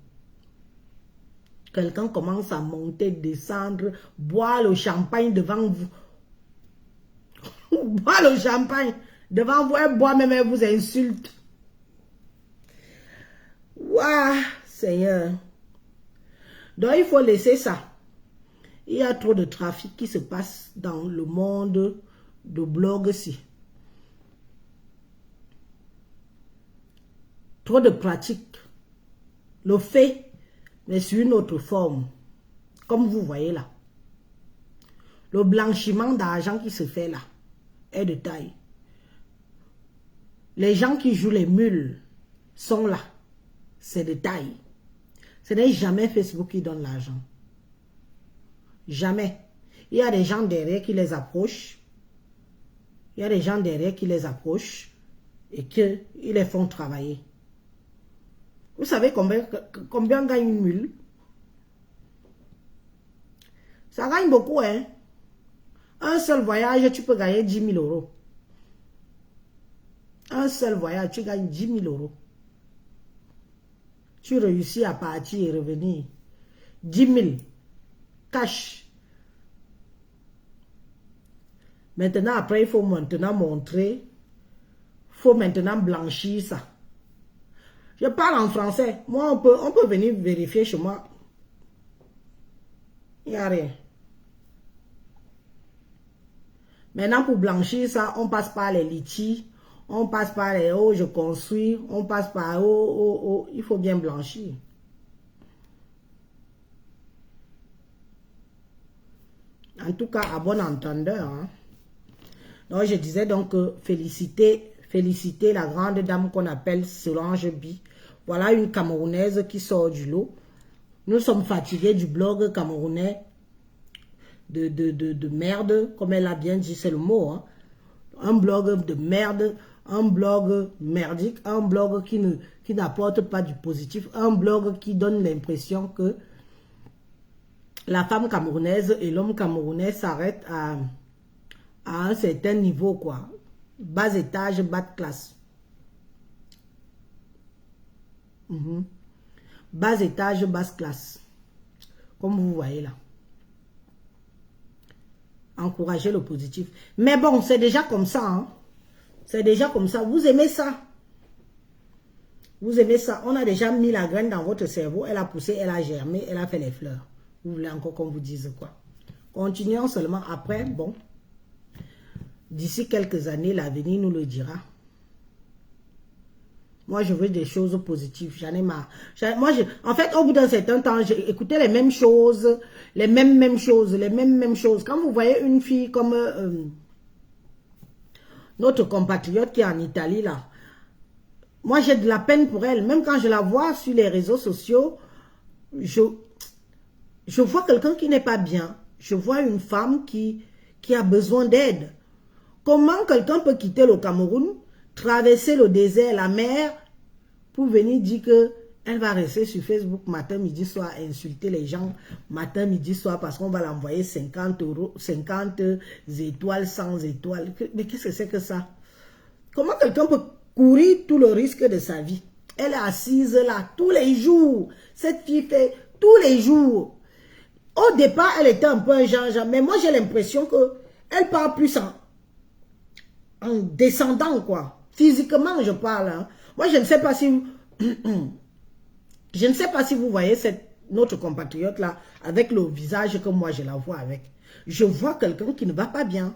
Quelqu'un commence à monter, descendre, boire le champagne devant vous. Boire le champagne. Devant vous, elle boit même, elle vous insulte. Waouh, Seigneur. Donc, il faut laisser ça. Il y a trop de trafic qui se passe dans le monde de blog-ci. Trop de pratique. Le fait, mais sur une autre forme. Comme vous voyez là. Le blanchiment d'argent qui se fait là est de taille. Les gens qui jouent les mules sont là. C'est de taille. Ce n'est jamais Facebook qui donne l'argent. Jamais. Il y a des gens derrière qui les approchent. Il y a des gens derrière qui les approchent et qu'ils les font travailler. Vous savez combien gagne une mule? Ça gagne beaucoup, hein. Un seul voyage, tu peux gagner 10 000 euros. Un seul voyage, tu gagnes 10 000 euros. Tu réussis à partir et revenir. 10 000. Cash. Maintenant, après, il faut maintenant montrer. Il faut maintenant blanchir ça. Je parle en français. Moi, on peut venir vérifier chez moi. Il n'y a rien. Maintenant, pour blanchir ça, on passe par les litiges. On passe par les oh, je construis. On passe par oh. Il faut bien blanchir. En tout cas, à bon entendeur. Hein. Donc, je disais donc féliciter la grande dame qu'on appelle Solange Bi. Voilà une Camerounaise qui sort du lot. Nous sommes fatigués du blog camerounais de merde, comme elle a bien dit, c'est le mot. Hein. Un blog de merde, un blog merdique, un blog qui n'apporte pas du positif, un blog qui donne l'impression que la femme camerounaise et l'homme camerounais s'arrêtent à un certain niveau, quoi. Bas étage, bas de classe. Bas étage, basse classe. Comme vous voyez là. Encourager le positif. Mais bon, c'est déjà comme ça. Hein. C'est déjà comme ça. Vous aimez ça. Vous aimez ça. On a déjà mis la graine dans votre cerveau. Elle a poussé, elle a germé, elle a fait les fleurs. Vous voulez encore qu'on vous dise quoi? Continuons seulement après. Bon. D'ici quelques années, l'avenir nous le dira. Moi, je veux des choses positives. J'en ai marre. En fait, au bout d'un certain temps, j'ai écouté les mêmes choses, les mêmes choses. Quand vous voyez une fille comme notre compatriote qui est en Italie, là, moi, j'ai de la peine pour elle. Même quand je la vois sur les réseaux sociaux, je vois quelqu'un qui n'est pas bien. Je vois une femme qui a besoin d'aide. Comment quelqu'un peut quitter le Cameroun, traverser le désert, la mer, pour venir dire qu'elle va rester sur Facebook matin, midi, soir, insulter les gens, matin, midi, soir, parce qu'on va l'envoyer 50 euros, 50 étoiles, 100 étoiles. Mais qu'est-ce que c'est que ça? Comment quelqu'un peut courir tout le risque de sa vie? Elle est assise là tous les jours. Cette fille fait tous les jours. Au départ, elle était un peu un genre, mais moi j'ai l'impression qu'elle part plus en descendant, quoi. Physiquement, je parle. Hein. Moi, je ne sais pas si je ne sais pas si vous voyez notre compatriote là avec le visage que moi je la vois avec. Je vois quelqu'un qui ne va pas bien.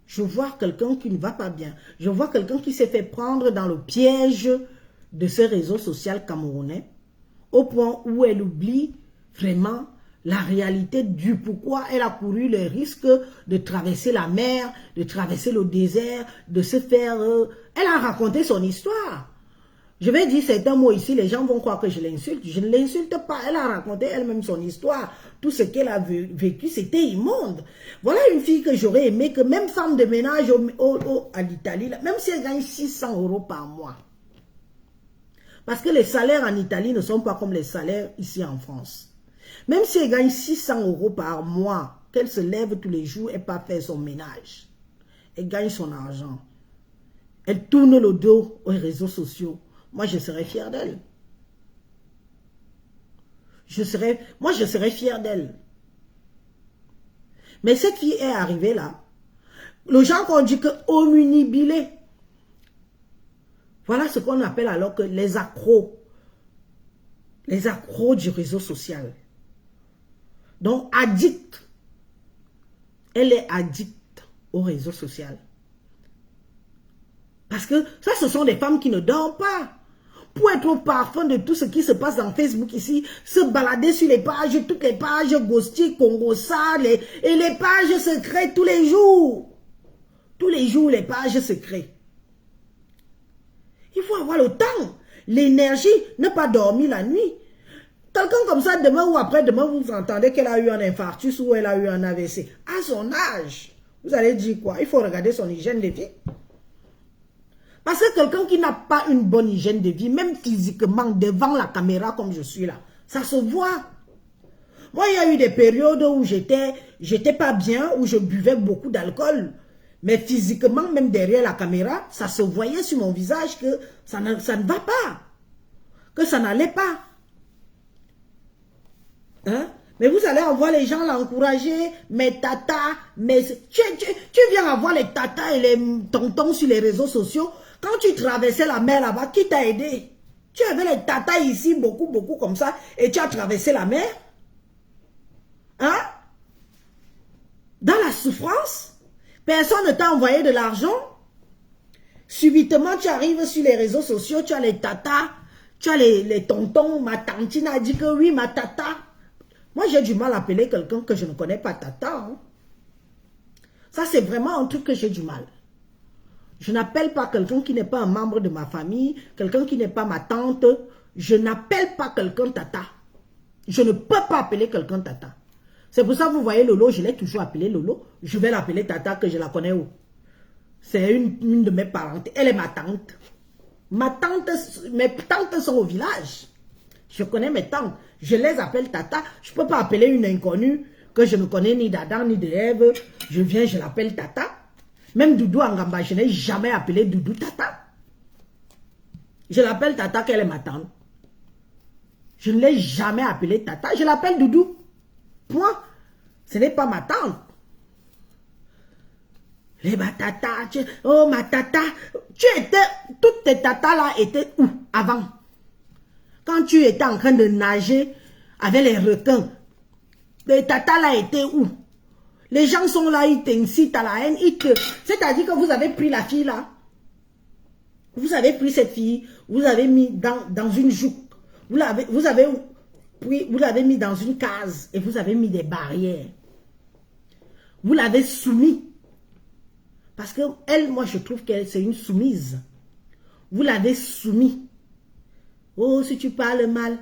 Je vois quelqu'un qui ne va pas bien. Je vois quelqu'un qui s'est fait prendre dans le piège de ce réseau social camerounais au point où elle oublie vraiment la réalité du pourquoi elle a couru le risque de traverser la mer, de traverser le désert, de se faire... Elle a raconté son histoire. Je vais dire certains mots ici, les gens vont croire que je l'insulte. Je ne l'insulte pas. Elle a raconté elle-même son histoire. Tout ce qu'elle a vécu, c'était immonde. Voilà une fille que j'aurais aimé, que même femme de ménage à l'Italie, même si elle gagne 600 euros par mois. Parce que les salaires en Italie ne sont pas comme les salaires ici en France. Même si elle gagne 600 euros par mois, qu'elle se lève tous les jours et pas faire son ménage. Elle gagne son argent. Elle tourne le dos aux réseaux sociaux. Moi, je serais fière d'elle. Moi, je serais fière d'elle. Mais cette fille est arrivée là. Le gens qu'on dit que omnibilé. Voilà ce qu'on appelle alors que les accros. Les accros du réseau social. Donc, addict. Elle est addicte au réseau social. Parce que ça, ce sont des femmes qui ne dorment pas. Pour être au parfum de tout ce qui se passe dans Facebook ici, se balader sur les pages, toutes les pages Ghosti, Congo Sale, et les pages se créent tous les jours. Tous les jours, les pages se créent. Il faut avoir le temps, l'énergie, ne pas dormir la nuit. Quelqu'un comme ça, demain ou après-demain, vous entendez qu'elle a eu un infarctus ou elle a eu un AVC. À son âge, vous allez dire quoi? Il faut regarder son hygiène de vie. Parce que quelqu'un qui n'a pas une bonne hygiène de vie, même physiquement, devant la caméra comme je suis là, ça se voit. Moi, il y a eu des périodes où j'étais pas bien, où je buvais beaucoup d'alcool. Mais physiquement, même derrière la caméra, ça se voyait sur mon visage que ça ne va pas. Que ça n'allait pas. Hein? Mais vous allez avoir les gens l'encourager, mes tatas, tu viens avoir les tatas et les tontons sur les réseaux sociaux. Quand tu traversais la mer là-bas, qui t'a aidé? Tu avais les tatas ici, beaucoup comme ça, et tu as traversé la mer? Hein? Dans la souffrance? Personne ne t'a envoyé de l'argent? Subitement, tu arrives sur les réseaux sociaux, tu as les tatas, tu as les tontons, ma tantine a dit que oui, ma tata. Moi, j'ai du mal à appeler quelqu'un que je ne connais pas tata. Hein. Ça, c'est vraiment un truc que j'ai du mal. Je n'appelle pas quelqu'un qui n'est pas un membre de ma famille, quelqu'un qui n'est pas ma tante. Je n'appelle pas quelqu'un tata. Je ne peux pas appeler quelqu'un tata. C'est pour ça que vous voyez Lolo, je l'ai toujours appelé Lolo. Je vais l'appeler tata que je la connais où. C'est une de mes parentes. Elle est ma tante. Mes tantes sont au village. Je connais mes tantes. Je les appelle tata. Je ne peux pas appeler une inconnue que je ne connais ni d'Adam ni d'Ève. Je viens, je l'appelle tata. Même Doudou Angamba, je n'ai jamais appelé Doudou tata. Je l'appelle tata qu'elle est ma tante. Je ne l'ai jamais appelée tata. Je l'appelle Doudou. Point. Ce n'est pas ma tante. Les tata, oh ma tata, toutes tes tatas là étaient où avant? Quand tu étais en train de nager avec les requins, les tatas là étaient où? Les gens sont là, ils t'incitent à la haine, c'est-à-dire que vous avez pris la fille là, vous avez pris cette fille, vous avez mis dans une joue, vous l'avez mis dans une case et vous avez mis des barrières. Vous l'avez soumise. Parce que elle, moi, je trouve qu'elle, c'est une soumise. Vous l'avez soumise. Oh, si tu parles mal,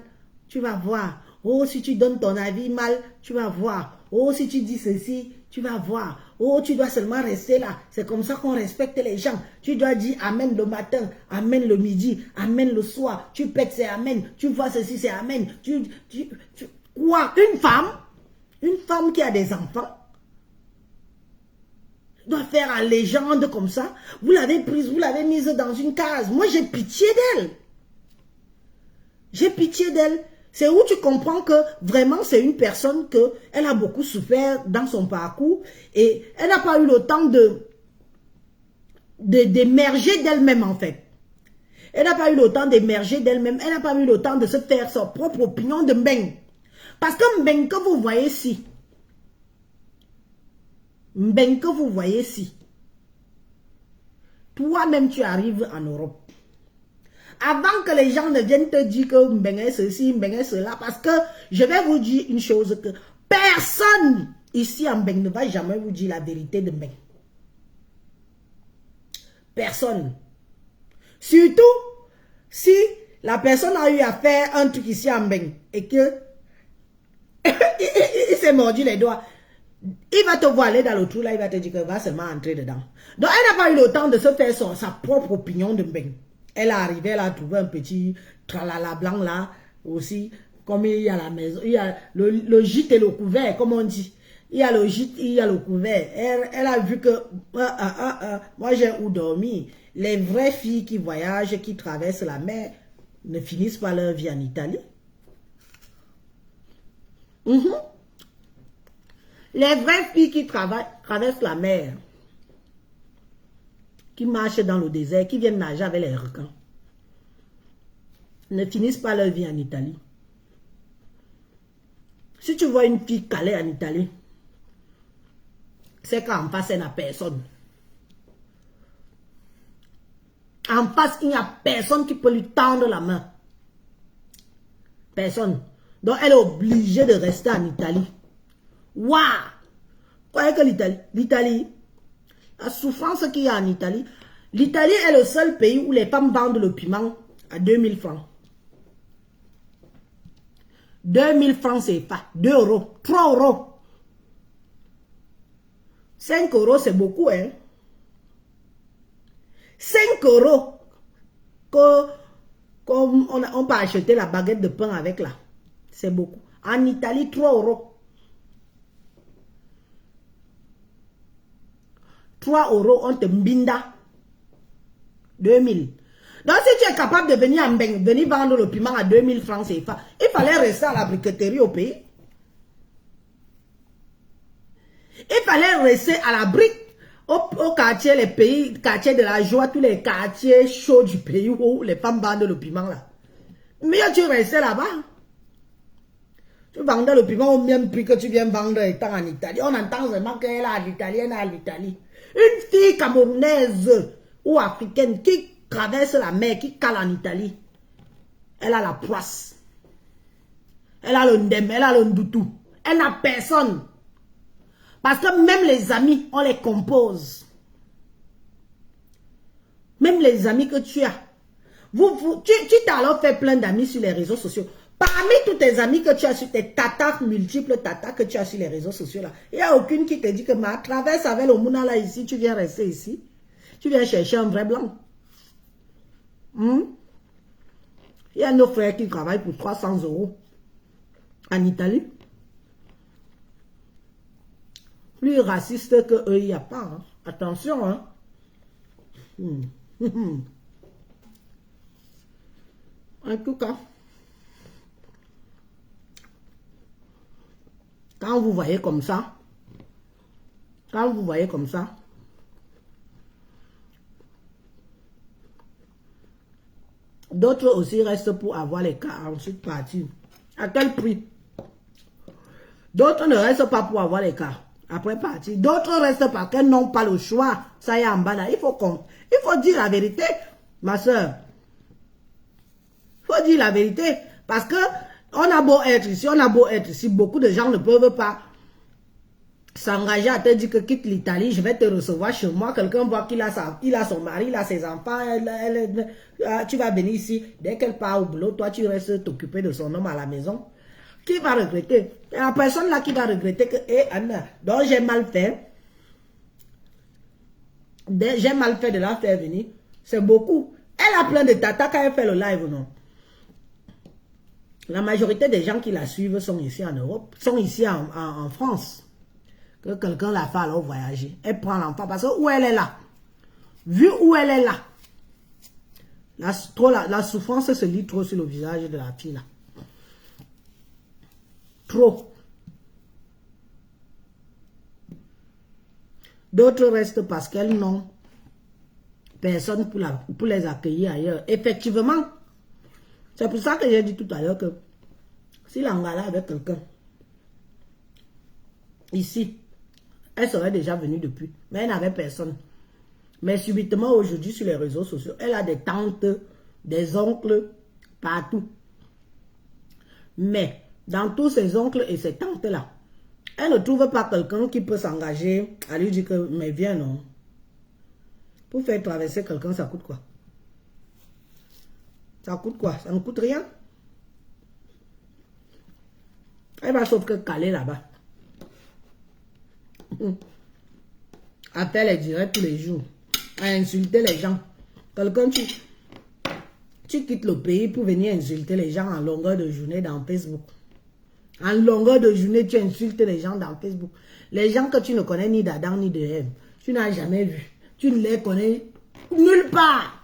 tu vas voir. Oh, si tu donnes ton avis mal, tu vas voir. Oh, si tu dis ceci, tu vas voir. Oh, tu dois seulement rester là. C'est comme ça qu'on respecte les gens. Tu dois dire amen le matin, amen le midi, amen le soir. Tu pètes, c'est amen. Tu vois ceci, c'est amen. Quoi? Une femme qui a des enfants, doit faire à légende comme ça. Vous l'avez prise, vous l'avez mise dans une case. Moi, j'ai pitié d'elle. J'ai pitié d'elle. C'est où tu comprends que vraiment, c'est une personne que elle a beaucoup souffert dans son parcours et elle n'a pas eu le temps d'émerger d'elle-même, en fait. Elle n'a pas eu le temps d'émerger d'elle-même. Elle n'a pas eu le temps de se faire sa propre opinion de Mbeng. Parce que Mbeng que vous voyez ici, Mbeng que vous voyez ici, toi-même tu arrives en Europe. Avant que les gens ne viennent te dire que Mbeng est ceci, Mbeng est cela, parce que je vais vous dire une chose, que personne ici en Mbeng ne va jamais vous dire la vérité de Mbeng. Personne. Surtout si la personne a eu à faire un truc ici en Mbeng et que il s'est mordu les doigts. Il va te voir aller dans le trou là, il va te dire qu'il va seulement entrer dedans. Donc elle n'a pas eu le temps de se faire sa propre opinion de Mbeng. Elle est arrivée, elle a trouvé un petit tralala blanc là aussi. Comme il y a la maison, il y a le gîte et le couvert, comme on dit. Il y a le gîte, il y a le couvert. Elle a vu que moi j'ai où dormir. Les vraies filles qui voyagent, qui traversent la mer, ne finissent pas leur vie en Italie. Les vraies filles qui traversent la mer, qui marchent dans le désert, qui viennent nager avec les requins, ne finissent pas leur vie en Italie. Si tu vois une fille calée en Italie, c'est qu'en face, elle n'a personne. En face, il n'y a personne qui peut lui tendre la main. Personne. Donc, elle est obligée de rester en Italie. Waouh! Croyez que l'Italie, la souffrance qu'il y a en Italie, l'Italie est le seul pays où les femmes vendent le piment à 2000 francs. 2000 francs, c'est pas 2 euros, 3 euros. 5 euros, c'est beaucoup, hein. 5 euros, comme on peut acheter la baguette de pain avec là. C'est beaucoup. En Italie, 3 euros. 3 euros, on te mbinda. 2000. Donc, si tu es capable de venir en Mbeng, venir vendre le piment à 2000 francs CFA, il fallait rester à la briqueterie au pays. Il fallait rester à la brique au quartier, les pays, quartier de la joie, tous les quartiers chauds du pays où les femmes vendent le piment là. Mais tu restais là-bas. Tu vendais le piment au même prix que tu viens vendre étant en Italie. On entend vraiment qu'elle est à l'Italie, elle est à l'Italie. Une fille camerounaise ou africaine qui traverse la mer, qui cale en Italie, elle a la poisse. Elle a le ndem, elle a le ndoutou. Elle n'a personne. Parce que même les amis, on les compose. Même les amis que tu as. Tu t'as alors fait plein d'amis sur les réseaux sociaux. Parmi tous tes amis que tu as sur tes tatas, multiples tatas que tu as sur les réseaux sociaux là, il n'y a aucune qui te dit que ma traverse avec le Mouna là ici, tu viens rester ici. Tu viens chercher un vrai blanc. Il y a nos frères qui travaillent pour 300 € en Italie. Plus raciste que eux, il n'y a pas. Hein. Attention. Hein. En tout cas, quand vous voyez comme ça, d'autres aussi restent pour avoir les cas ensuite partir. À quel prix? D'autres ne restent pas pour avoir les cas après partir. D'autres restent parce qu'elles n'ont pas le choix. Ça y est en bas là. Il faut dire la vérité, ma soeur. Il faut dire la vérité. Parce que on a beau être ici, beaucoup de gens ne peuvent pas s'engager à te dire que quitte l'Italie, je vais te recevoir chez moi. Quelqu'un voit qu'il a son mari, il a ses enfants, tu vas venir ici. Dès qu'elle part au boulot, toi tu restes t'occuper de son homme à la maison. Qui va regretter? La personne là qui va regretter que, Anna, donc j'ai mal fait. J'ai mal fait de la faire venir. C'est beaucoup. Elle a plein de tata quand elle fait le live, non? La majorité des gens qui la suivent sont ici en Europe, sont ici en France. Que quelqu'un la fait alors voyager. Elle prend l'enfant parce que où elle est là, vu où elle est là, la souffrance se lit trop sur le visage de la fille là. Trop. D'autres restent parce qu'elles n'ont personne pour les accueillir ailleurs. Effectivement, c'est pour ça que j'ai dit tout à l'heure que si l'Angola avait quelqu'un ici, elle serait déjà venue depuis. Mais elle n'avait personne. Mais subitement aujourd'hui sur les réseaux sociaux, elle a des tantes, des oncles partout. Mais dans tous ces oncles et ces tantes-là, elle ne trouve pas quelqu'un qui peut s'engager à lui dire que, mais viens non. Pour faire traverser quelqu'un, ça coûte quoi? Ça coûte quoi? Ça ne coûte rien. Elle va sauf que caler là-bas. À faire les directs tous les jours. À insulter les gens. Quelqu'un, tu quittes le pays pour venir insulter les gens en longueur de journée dans Facebook. En longueur de journée, tu insultes les gens dans Facebook. Les gens que tu ne connais ni d'Adam ni de Ève. Tu n'as jamais vu. Tu ne les connais nulle part.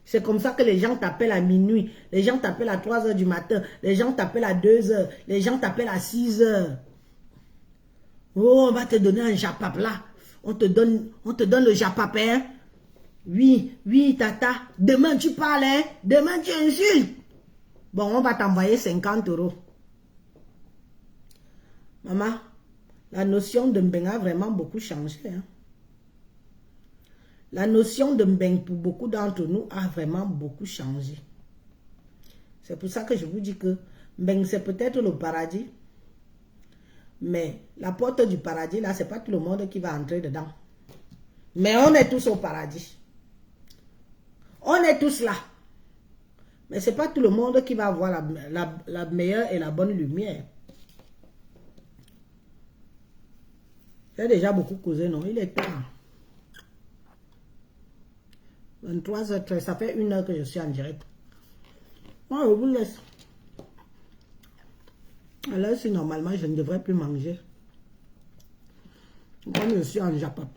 C'est comme ça que les gens t'appellent à minuit. Les gens t'appellent à 3 h du matin. Les gens t'appellent à 2 h. Les gens t'appellent à 6 h. Oh, on va te donner un japap là. On te donne le japap, hein. Oui, tata. Demain tu parles, hein. Demain tu insultes. Bon, on va t'envoyer 50 €. Maman, la notion de Mbeng a vraiment beaucoup changé. Hein? La notion de Mbeng pour beaucoup d'entre nous a vraiment beaucoup changé. C'est pour ça que je vous dis que Mbeng c'est peut-être le paradis. Mais la porte du paradis là, c'est pas tout le monde qui va entrer dedans. Mais on est tous au paradis. On est tous là. Mais c'est pas tout le monde qui va avoir la meilleure et la bonne lumière. J'ai déjà beaucoup causé, non? Il est tard. 23 h 13, ça fait 1 heure que je suis en direct. Moi, je vous laisse. Alors, si normalement, je ne devrais plus manger. Comme je suis en Japon.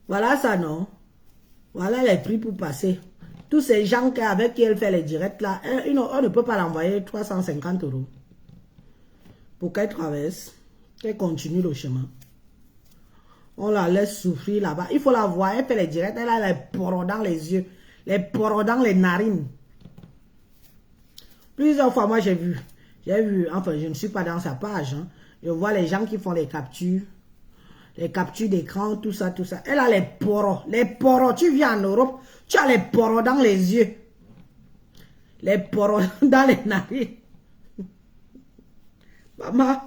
Voilà ça, non? Voilà les prix pour passer. Tous ces gens avec qui elle fait les directs là, on ne peut pas l'envoyer 350 € pour qu'elle traverse, qu'elle continue le chemin. On la laisse souffrir là-bas. Il faut la voir, elle fait les directs, elle a les poros dans les yeux, les poros dans les narines. Plusieurs fois, moi j'ai vu, enfin je ne suis pas dans sa page, hein. Je vois les gens qui font les captures d'écran, tout ça, tout ça. Elle a les poros, tu viens en Europe, tu as les poros dans les yeux, les poros dans les narines. Maman,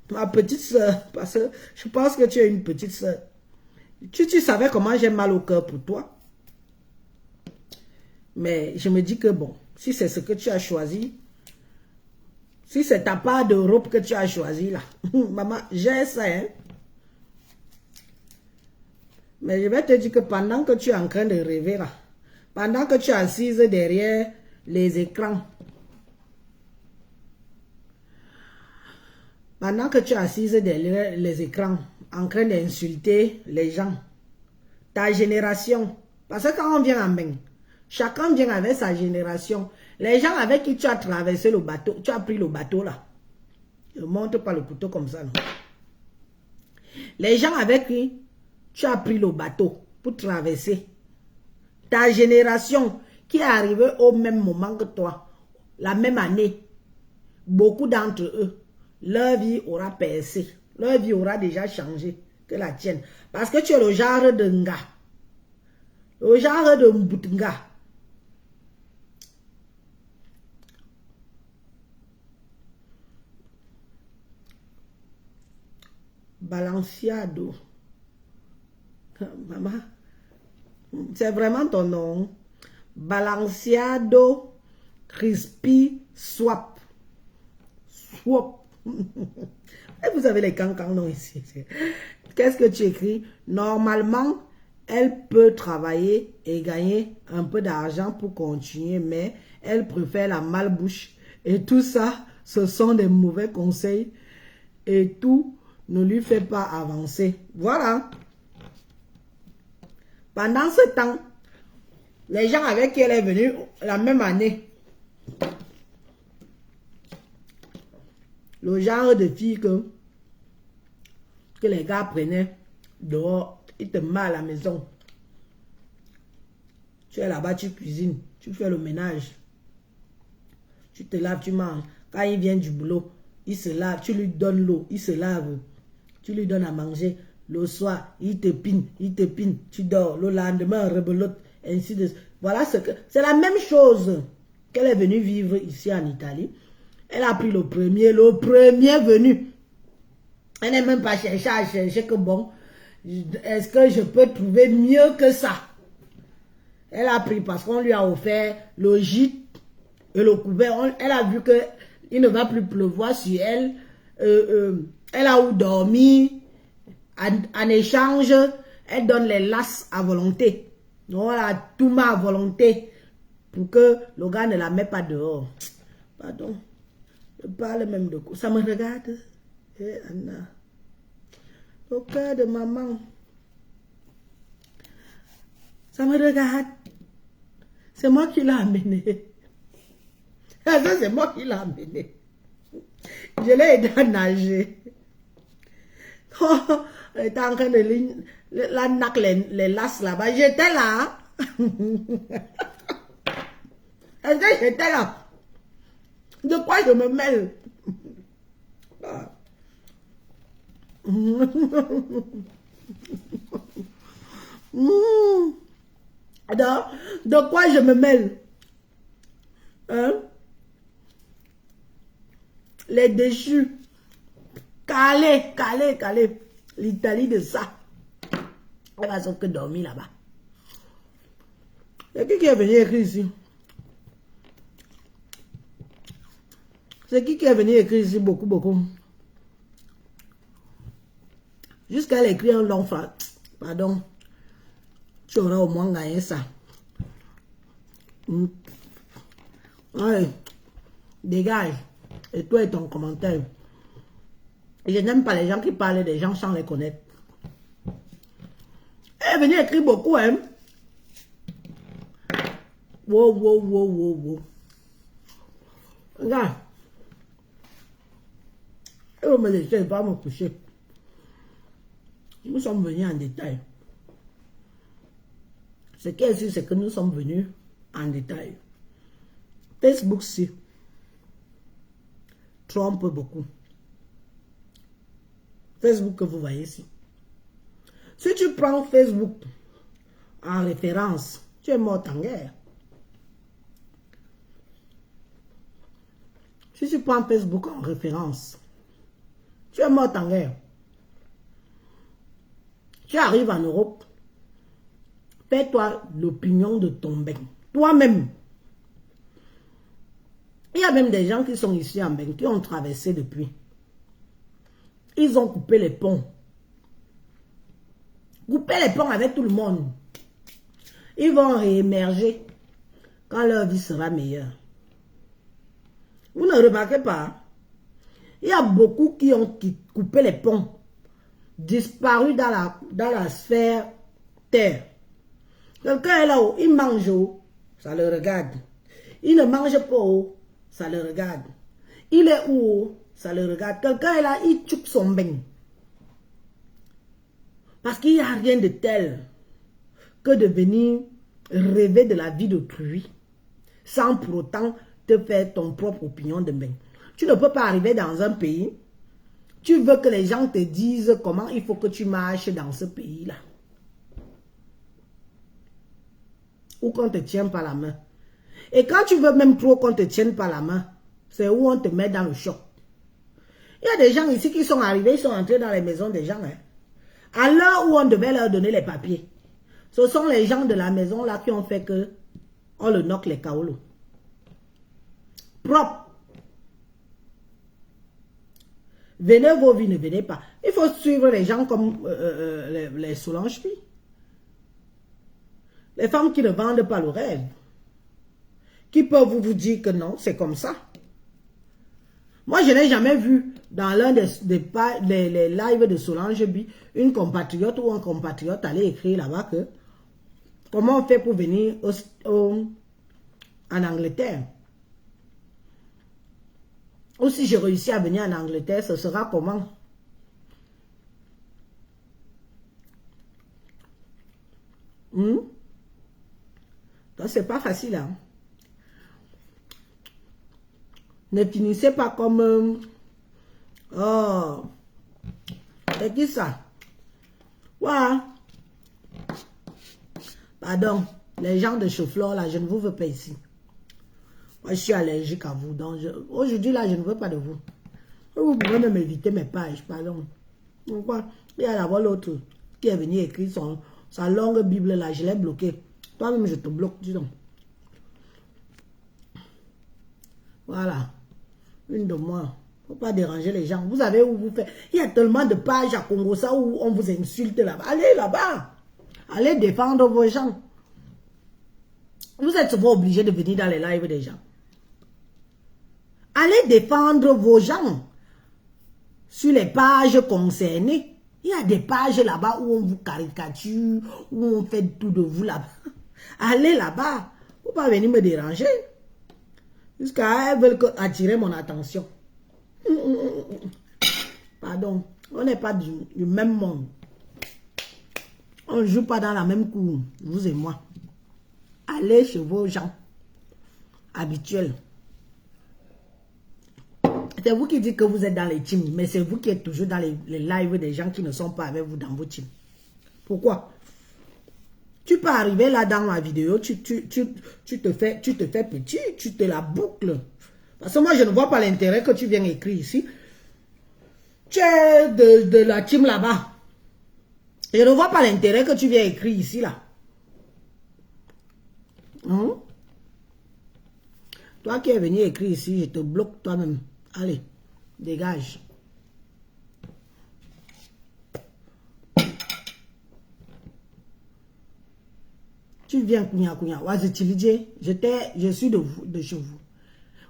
ma petite soeur, parce que je pense que tu es une petite soeur. Tu savais comment j'ai mal au cœur pour toi. Mais je me dis que bon, si c'est ce que tu as choisi, si c'est ta part d'Europe que tu as choisi là, maman, j'ai ça, hein. Mais je vais te dire que pendant que tu es en train de rêver là, pendant que tu es assise derrière les écrans, pendant que tu es assise derrière les écrans, en train d'insulter les gens, ta génération, parce que quand on vient en main, chacun vient avec sa génération. Les gens avec qui tu as traversé le bateau, tu as pris le bateau là. Ne monte pas le couteau comme ça, non. Les gens avec qui tu as pris le bateau pour traverser. Ta génération qui est arrivée au même moment que toi, la même année, beaucoup d'entre eux, leur vie aura percé. Leur vie aura déjà changé que la tienne. Parce que tu es le genre de nga. Le genre de mbutnga. Balenciaga. Maman, c'est vraiment ton nom. Balenciaga Crispy Swap. Swap. Et vous avez les cancans non ici. Qu'est-ce que tu écris? Normalement, elle peut travailler et gagner un peu d'argent pour continuer, mais elle préfère la malbouche. Et tout ça, ce sont des mauvais conseils. Et tout ne lui fait pas avancer. Voilà. Pendant ce temps, les gens avec qui elle est venue la même année, le genre de fille que les gars prenaient dehors, ils te mettent à la maison. Tu es là-bas, tu cuisines, tu fais le ménage. Tu te laves, tu manges. Quand il vient du boulot, il se lave, tu lui donnes l'eau, il se lave. Tu lui donnes à manger. Le soir, il te pine, tu dors. Le lendemain, rebelote, ainsi de suite. Voilà ce que... C'est la même chose qu'elle est venue vivre ici en Italie. Elle a pris le premier venu. Elle n'est même pas cherché à chercher que bon, est-ce que je peux trouver mieux que ça? Elle a pris parce qu'on lui a offert le gîte et le couvert. Elle a vu qu'il ne va plus pleuvoir sur elle. Elle a où dormir. En échange, elle donne les lasses à volonté. Voilà, tout met à volonté pour que le gars ne la mette pas dehors. Pardon. Je parle même de quoi. Ça me regarde. Eh, Anna. Le cœur de maman. Ça me regarde. C'est moi qui l'ai amené. Ça, c'est moi qui l'ai amené. Je l'ai aidé à nager. Oh, elle était en train de la nac les lasses là-bas. J'étais là. Est-ce que j'étais là? De quoi je me mêle? De quoi je me mêle? Hein? Les déchus. Calé. L'Italie de ça. Elle va sauf que dormir là-bas. C'est qui est venu écrire ici? C'est qui est venu écrire ici beaucoup, beaucoup? Jusqu'à l'écrire un long phrase. Pardon. Tu auras au moins gagné ça. Allez, dégage. Et toi et ton commentaire. Et je n'aime pas les gens qui parlent des gens sans les connaître. Elle est venue écrire beaucoup, hein. Wow, wow, wow, wow, wow. Regarde. Elle va me laisser, elle va me coucher. Nous sommes venus en détail. Ce qui est sûr, c'est que nous sommes venus en détail. Facebook, si. Trompe beaucoup. Facebook que vous voyez ici. Si tu prends Facebook en référence, tu es mort en guerre. Si tu prends Facebook en référence, tu es mort en guerre. Tu arrives en Europe, fais-toi l'opinion de ton bain. Toi-même. Il y a même des gens qui sont ici en bain, qui ont traversé depuis. Ils ont coupé les ponts. Couper les ponts avec tout le monde. Ils vont réémerger quand leur vie sera meilleure. Vous ne remarquez pas? Il y a beaucoup qui ont coupé les ponts, disparu dans la sphère terre. Quelqu'un est là-haut, il mange haut, ça le regarde. Il ne mange pas haut, ça le regarde. Il est où, ça le regarde. Quelqu'un est là, il tchouk son bain. Parce qu'il n'y a rien de tel que de venir rêver de la vie d'autrui sans pour autant te faire ton propre opinion de bain. Tu ne peux pas arriver dans un pays, tu veux que les gens te disent comment il faut que tu marches dans ce pays-là. Ou qu'on te tienne par la main. Et quand tu veux même trop qu'on te tienne par la main, c'est où on te met dans le choc. Il y a des gens ici qui sont arrivés, ils sont entrés dans les maisons des gens. Hein. À l'heure où on devait leur donner les papiers. Ce sont les gens de la maison là qui ont fait que on le knock les kaolos. Propre. Venez vos vies, ne venez pas. Il faut suivre les gens comme les Solange filles. Les femmes qui ne vendent pas le rêve. Qui peuvent vous dire que non, c'est comme ça. Moi, je n'ai jamais vu dans l'un des lives de Solange Bi, une compatriote ou un compatriote aller écrire là-bas que comment on fait pour venir en Angleterre. Ou si je réussis à venir en Angleterre, ce sera comment? Donc, c'est pas facile. Hein? Ne finissez pas comme... oh, c'est qui ça? Voilà. Pardon, les gens de chauffeur là, je ne vous veux pas ici. Moi, je suis allergique à vous. Donc, aujourd'hui là, je ne veux pas de vous. Vous pouvez même éviter mes pages, pardon. Pourquoi? Il y a d'abord l'autre qui est venu écrire sa longue Bible là, je l'ai bloqué. Toi-même, je te bloque, dis donc. Voilà. Une de moi. Faut pas déranger les gens. Vous savez où vous faites. Il y a tellement de pages à Congo, ça, où on vous insulte là-bas. Allez là-bas. Allez défendre vos gens. Vous êtes souvent obligé de venir dans les lives des gens. Allez défendre vos gens. Sur les pages concernées. Il y a des pages là-bas où on vous caricature, où on fait tout de vous là-bas. Allez là-bas. Faut pas venir me déranger. Jusqu'à elles veulent attirer mon attention. Pardon. On n'est pas du même monde. On ne joue pas dans la même cour, vous et moi. Allez chez vos gens habituels. C'est vous qui dites que vous êtes dans les teams, mais c'est vous qui êtes toujours dans les lives des gens qui ne sont pas avec vous dans vos teams. Pourquoi? Tu peux arriver là dans ma vidéo, tu te fais petit, tu te la boucles. Parce que moi, je ne vois pas l'intérêt que tu viennes écrire ici. Tu es de la team là-bas. Je ne vois pas l'intérêt que tu viens écrire ici, là. Hein? Toi qui es venu écrire ici, je te bloque toi-même. Allez, dégage. Tu viens, Kounia. Je suis de chez vous.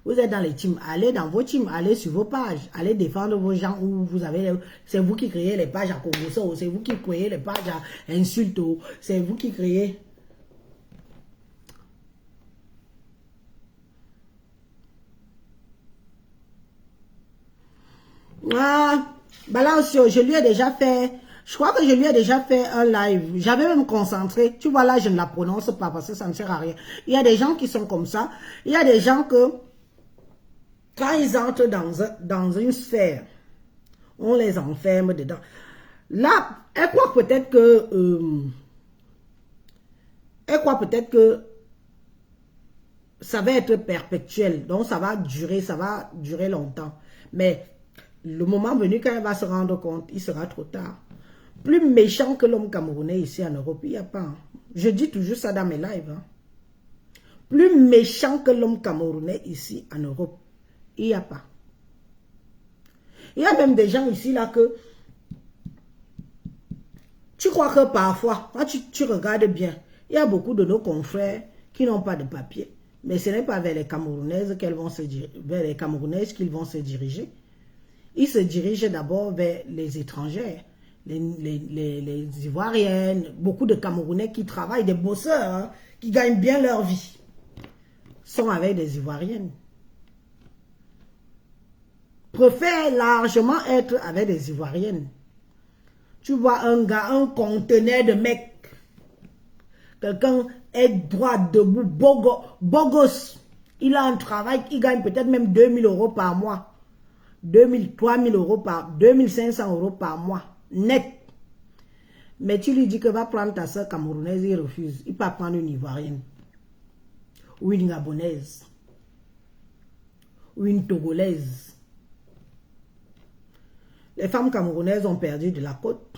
Vous êtes dans les teams. Allez dans vos teams, allez sur vos pages. Allez défendre vos gens où vous avez... C'est vous qui créez les pages à Congo, c'est vous qui créez les pages à insultes, c'est vous qui créez... Ah, balance, je lui ai déjà fait... Je crois que je lui ai déjà fait un live. J'avais même concentré. Tu vois là, je ne la prononce pas parce que ça ne sert à rien. Il y a des gens qui sont comme ça. Il y a des gens que, quand ils entrent dans une sphère, on les enferme dedans. Là, elle croit peut-être que ça va être perpétuel. Donc, ça va durer longtemps. Mais le moment venu, quand elle va se rendre compte, il sera trop tard. Plus méchant que l'homme camerounais ici en Europe, il n'y a pas. Hein. Je dis toujours ça dans mes lives. Hein. Plus méchant que l'homme camerounais ici en Europe, il n'y a pas. Il y a même des gens ici là que tu crois que parfois, quand tu regardes bien, il y a beaucoup de nos confrères qui n'ont pas de papier. Mais ce n'est pas vers les Camerounaises qu'ils vont se diriger. Ils se dirigent d'abord vers les étrangères. Les Ivoiriennes, beaucoup de Camerounais qui travaillent, des bosseurs, hein, qui gagnent bien leur vie, sont avec des Ivoiriennes. Préfèrent largement être avec des Ivoiriennes. Tu vois un gars, un conteneur de mec, quelqu'un est droit, debout, beau gosse, il a un travail, il gagne peut-être même 2000 € par mois, 2000, 3000 €, 2500 € par mois. Net. Mais tu lui dis que va prendre ta soeur camerounaise, il refuse. Il peut prendre une Ivoirienne. Ou une Gabonaise. Ou une Togolaise. Les femmes camerounaises ont perdu de la côte.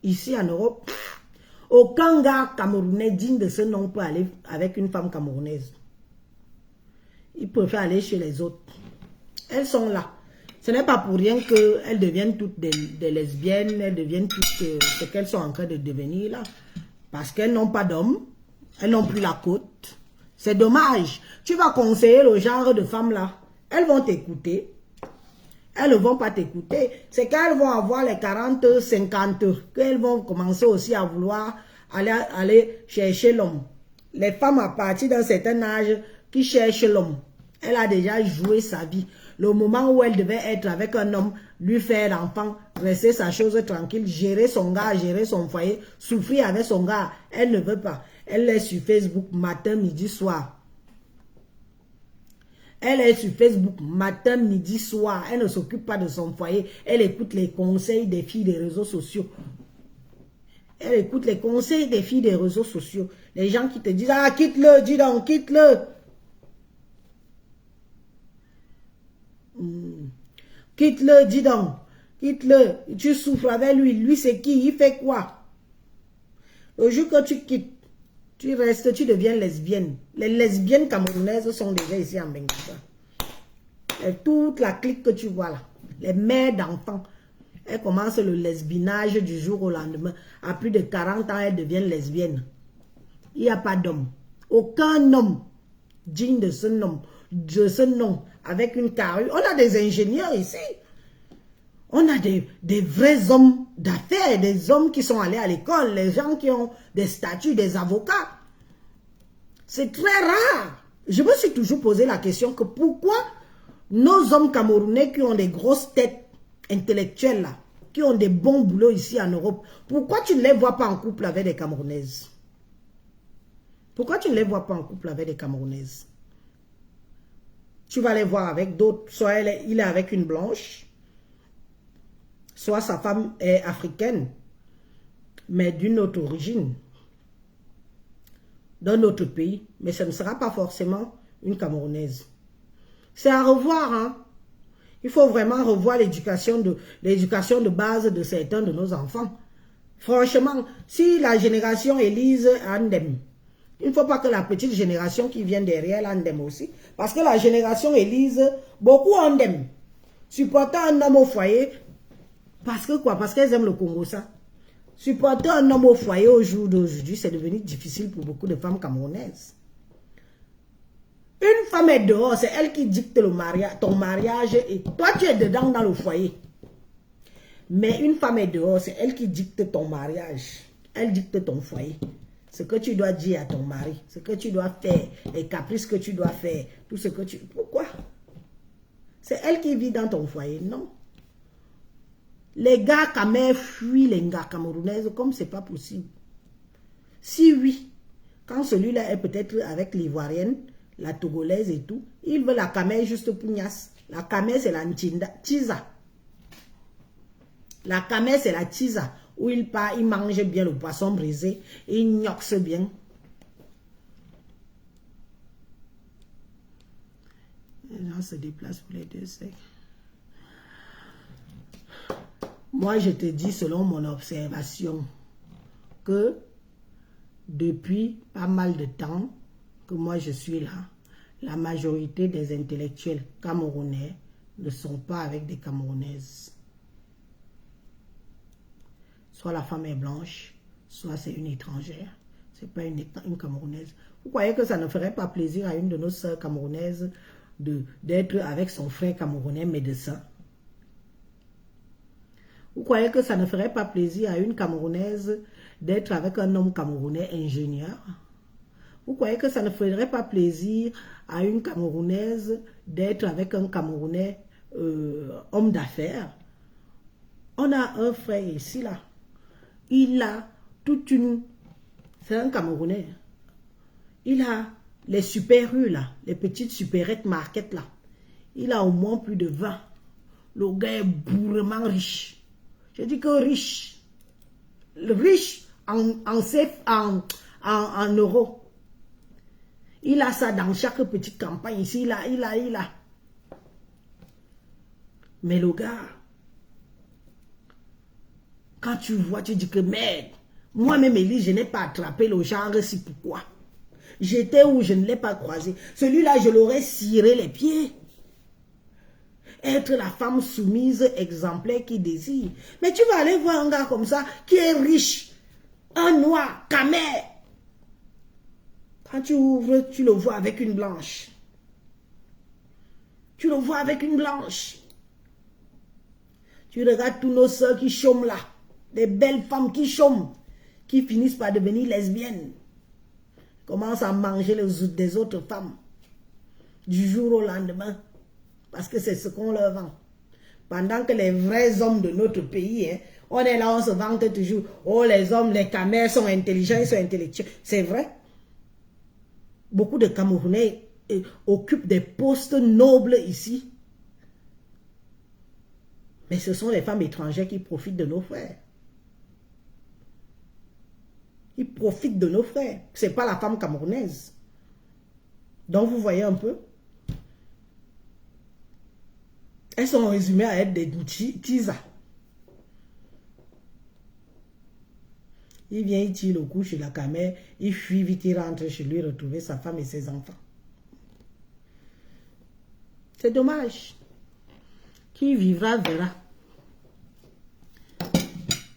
Ici en Europe, aucun gars camerounais digne de ce nom peut aller avec une femme camerounaise. Il préfère aller chez les autres. Elles sont là. Ce n'est pas pour rien qu'elles deviennent toutes des lesbiennes, elles deviennent toutes ce qu'elles sont en train de devenir là. Parce qu'elles n'ont pas d'hommes, elles n'ont plus la côte. C'est dommage. Tu vas conseiller le genre de femmes là. Elles vont t'écouter. Elles ne vont pas t'écouter. C'est qu'elles vont avoir les 40, 50, qu'elles vont commencer aussi à vouloir aller chercher l'homme. Les femmes à partir d'un certain âge qui cherchent l'homme. Elle a déjà joué sa vie. Le moment où elle devait être avec un homme, lui faire l'enfant, rester sa chose tranquille, gérer son gars, gérer son foyer, souffrir avec son gars, elle ne veut pas. Elle est sur Facebook matin, midi, soir. Elle est sur Facebook matin, midi, soir. Elle ne s'occupe pas de son foyer. Elle écoute les conseils des filles des réseaux sociaux. Elle écoute les conseils des filles des réseaux sociaux. Les gens qui te disent, ah, quitte-le, dis donc, quitte-le. Quitte-le, dis donc. Quitte-le. Tu souffres avec lui. Lui, c'est qui? Il fait quoi? Le jour que tu quittes, tu restes, tu deviens lesbienne. Les lesbiennes camerounaises sont déjà ici en Benguisa. Toute la clique que tu vois là, les mères d'enfants, elles commencent le lesbinage du jour au lendemain. À plus de 40 ans, elles deviennent lesbiennes. Il n'y a pas d'homme. Aucun homme digne de ce nom, avec une carrure. On a des ingénieurs ici. On a des vrais hommes d'affaires, des hommes qui sont allés à l'école, les gens qui ont des statuts, des avocats. C'est très rare. Je me suis toujours posé la question que pourquoi nos hommes camerounais qui ont des grosses têtes intellectuelles, là, qui ont des bons boulots ici en Europe, pourquoi tu ne les vois pas en couple avec des Camerounaises? Pourquoi tu ne les vois pas en couple avec des Camerounaises? Tu vas les voir avec d'autres, soit il est avec une blanche, soit sa femme est africaine, mais d'une autre origine, d'un autre pays, mais ce ne sera pas forcément une Camerounaise. C'est à revoir, hein. Il faut vraiment revoir l'éducation de base de certains de nos enfants. Franchement, si la génération Élise Andem, Il ne faut pas que la petite génération qui vient derrière l'endème aussi. Parce que la génération Élise, beaucoup endème. Supporter un homme au foyer. Parce que quoi? Parce qu'elles aiment le Congo, ça. Supporter un homme au foyer au jour d'aujourd'hui, c'est devenu difficile pour beaucoup de femmes camerounaises. Une femme est dehors, c'est elle qui dicte le mariage, ton mariage, et toi tu es dedans dans le foyer. Mais une femme est dehors, c'est elle qui dicte ton mariage. Elle dicte ton foyer. Ce que tu dois dire à ton mari, ce que tu dois faire, les caprices que tu dois faire, tout ce que tu... Pourquoi? C'est elle qui vit dans ton foyer, non? Les gars quand même fuient les gars camerounaises comme c'est pas possible. Si oui, quand celui-là est peut-être avec l'ivoirienne, la togolaise et tout, il veut la camée juste pour Nias. La camée c'est la tisa. La camée c'est la tisa. Où il part, il mange bien le poisson brisé, il gnoxe bien. Les gens se déplacent pour les deux sexes. Moi, je te dis, selon mon observation, que depuis pas mal de temps que moi je suis là, la majorité des intellectuels camerounais ne sont pas avec des Camerounaises. Soit la femme est blanche, soit c'est une étrangère. C'est pas une Camerounaise. Vous croyez que ça ne ferait pas plaisir à une de nos sœurs camerounaises d'être avec son frère camerounais médecin? Vous croyez que ça ne ferait pas plaisir à une Camerounaise d'être avec un homme camerounais ingénieur? Vous croyez que ça ne ferait pas plaisir à une Camerounaise d'être avec un Camerounais homme d'affaires? On a un frère ici, là. Il a toute une... C'est un Camerounais. Il a les super rues, là. Les petites supérettes market, là. Il a au moins plus de 20. Le gars est bourrement riche. Je dis que riche. Riche en euros. Il a ça dans chaque petite campagne ici. Il a. Mais le gars... Quand tu vois, tu dis que merde, moi-même, Élise, je n'ai pas attrapé le genre, c'est pourquoi. J'étais où je ne l'ai pas croisé. Celui-là, je l'aurais ciré les pieds. Être la femme soumise, exemplaire qui désire. Mais tu vas aller voir un gars comme ça, qui est riche, un noir, camé. Quand tu ouvres, tu le vois avec une blanche. Tu le vois avec une blanche. Tu regardes tous nos soeurs qui chôment là. Des belles femmes qui chôment, qui finissent par devenir lesbiennes, commencent à manger des autres femmes du jour au lendemain, parce que c'est ce qu'on leur vend. Pendant que les vrais hommes de notre pays, hein, on est là, on se vante toujours, oh les hommes, les Camers sont intelligents, ils sont intellectuels. C'est vrai. Beaucoup de Camerounais occupent des postes nobles ici. Mais ce sont les femmes étrangères qui profitent de nos frères. Ils profitent de nos frères. Ce n'est pas la femme camerounaise. Donc vous voyez un peu. Elles sont résumées à être des tisa. Il vient, il tire le coup chez la caméra, il fuit vite, il rentre chez lui retrouver sa femme et ses enfants. C'est dommage. Qui vivra verra.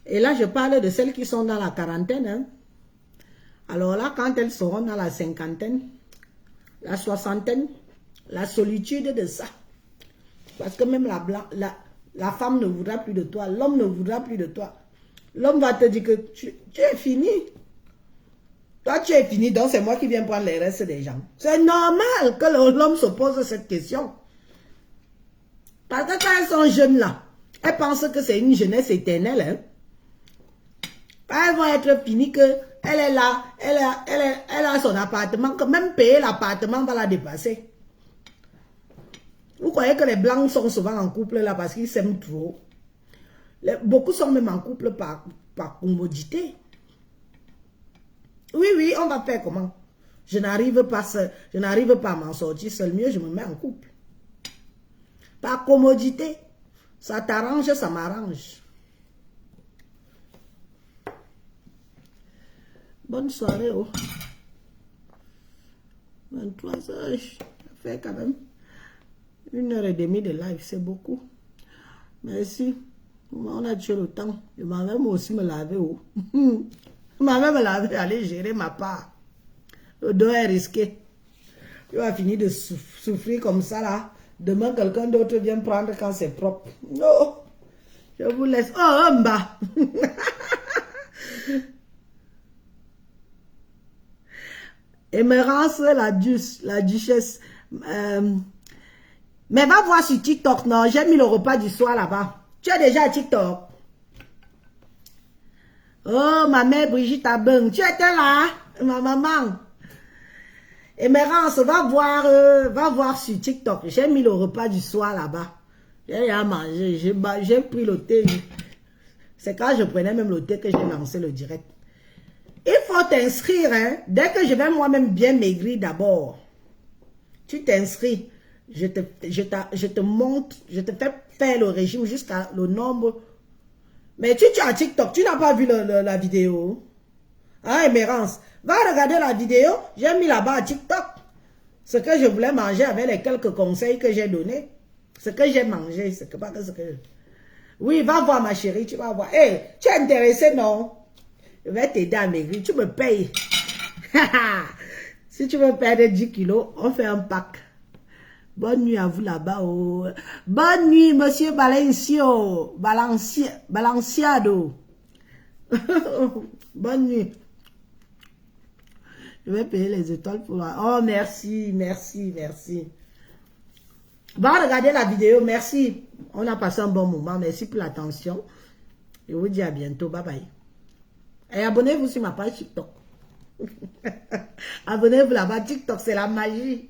Et là, je parle de celles qui sont dans la quarantaine. Hein. Alors là, quand elles seront dans la cinquantaine, la soixantaine, la solitude de ça. Parce que même la femme ne voudra plus de toi, l'homme ne voudra plus de toi. L'homme va te dire que tu es fini. Toi, tu es fini, donc c'est moi qui viens prendre les restes des gens. C'est normal que l'homme se pose cette question. Parce que quand elles sont jeunes là, elles pensent que c'est une jeunesse éternelle. Hein. Elles vont être finies que elle est là, elle a son appartement, que même payer l'appartement va la dépasser. Vous croyez que les blancs sont souvent en couple là parce qu'ils s'aiment trop? Beaucoup sont même en couple par commodité. Oui, on va faire comment? Je n'arrive pas à m'en sortir seul, mieux je me mets en couple. Par commodité, ça t'arrange, ça m'arrange. Bonne soirée. Oh. 3 heures. Ça fait quand même 1h30 de live, c'est beaucoup. Merci. On a tué le temps. Je m'en vais moi aussi me laver. Oh. Je m'en vais me laver, aller gérer ma part. Le dos est risqué. Tu vas finir de souffrir comme ça là. Demain, quelqu'un d'autre vient prendre quand c'est propre. Non. Je vous laisse. Oh, Mba. Émérance, la duchesse. Mais va voir sur TikTok, non? J'ai mis le repas du soir là-bas. Tu es déjà à TikTok? Oh, ma mère Brigitte Abeng, tu étais là, ma maman. Émérance, va voir sur TikTok. J'ai mis le repas du soir là-bas. J'ai rien mangé, j'ai pris le thé. C'est quand je prenais même le thé que j'ai lancé le direct. Il faut t'inscrire, hein. Dès que je vais moi-même bien maigrir d'abord, tu t'inscris. Je te montre, je te fais faire le régime jusqu'à le nombre. Mais tu es à TikTok, tu n'as pas vu la vidéo. Hein, Émérance? Va regarder la vidéo, j'ai mis là-bas à TikTok. Ce que je voulais manger avec les quelques conseils que j'ai donnés. Ce que j'ai mangé, c'est que pas que ce que... Oui, va voir ma chérie, tu vas voir. Hey, tu es intéressé, non? Je vais t'aider à maigrir, tu me payes. Si tu veux perdre 10 kilos, on fait un pack. Bonne nuit à vous là-bas. Oh. Bonne nuit, monsieur Balanciado. Bonne nuit. Je vais payer les étoiles pour... Oh, merci, merci, merci. Va regarder la vidéo, merci. On a passé un bon moment, merci pour l'attention. Je vous dis à bientôt, bye bye. Et abonnez-vous sur ma page TikTok. Abonnez-vous là-bas, TikTok, c'est la magie.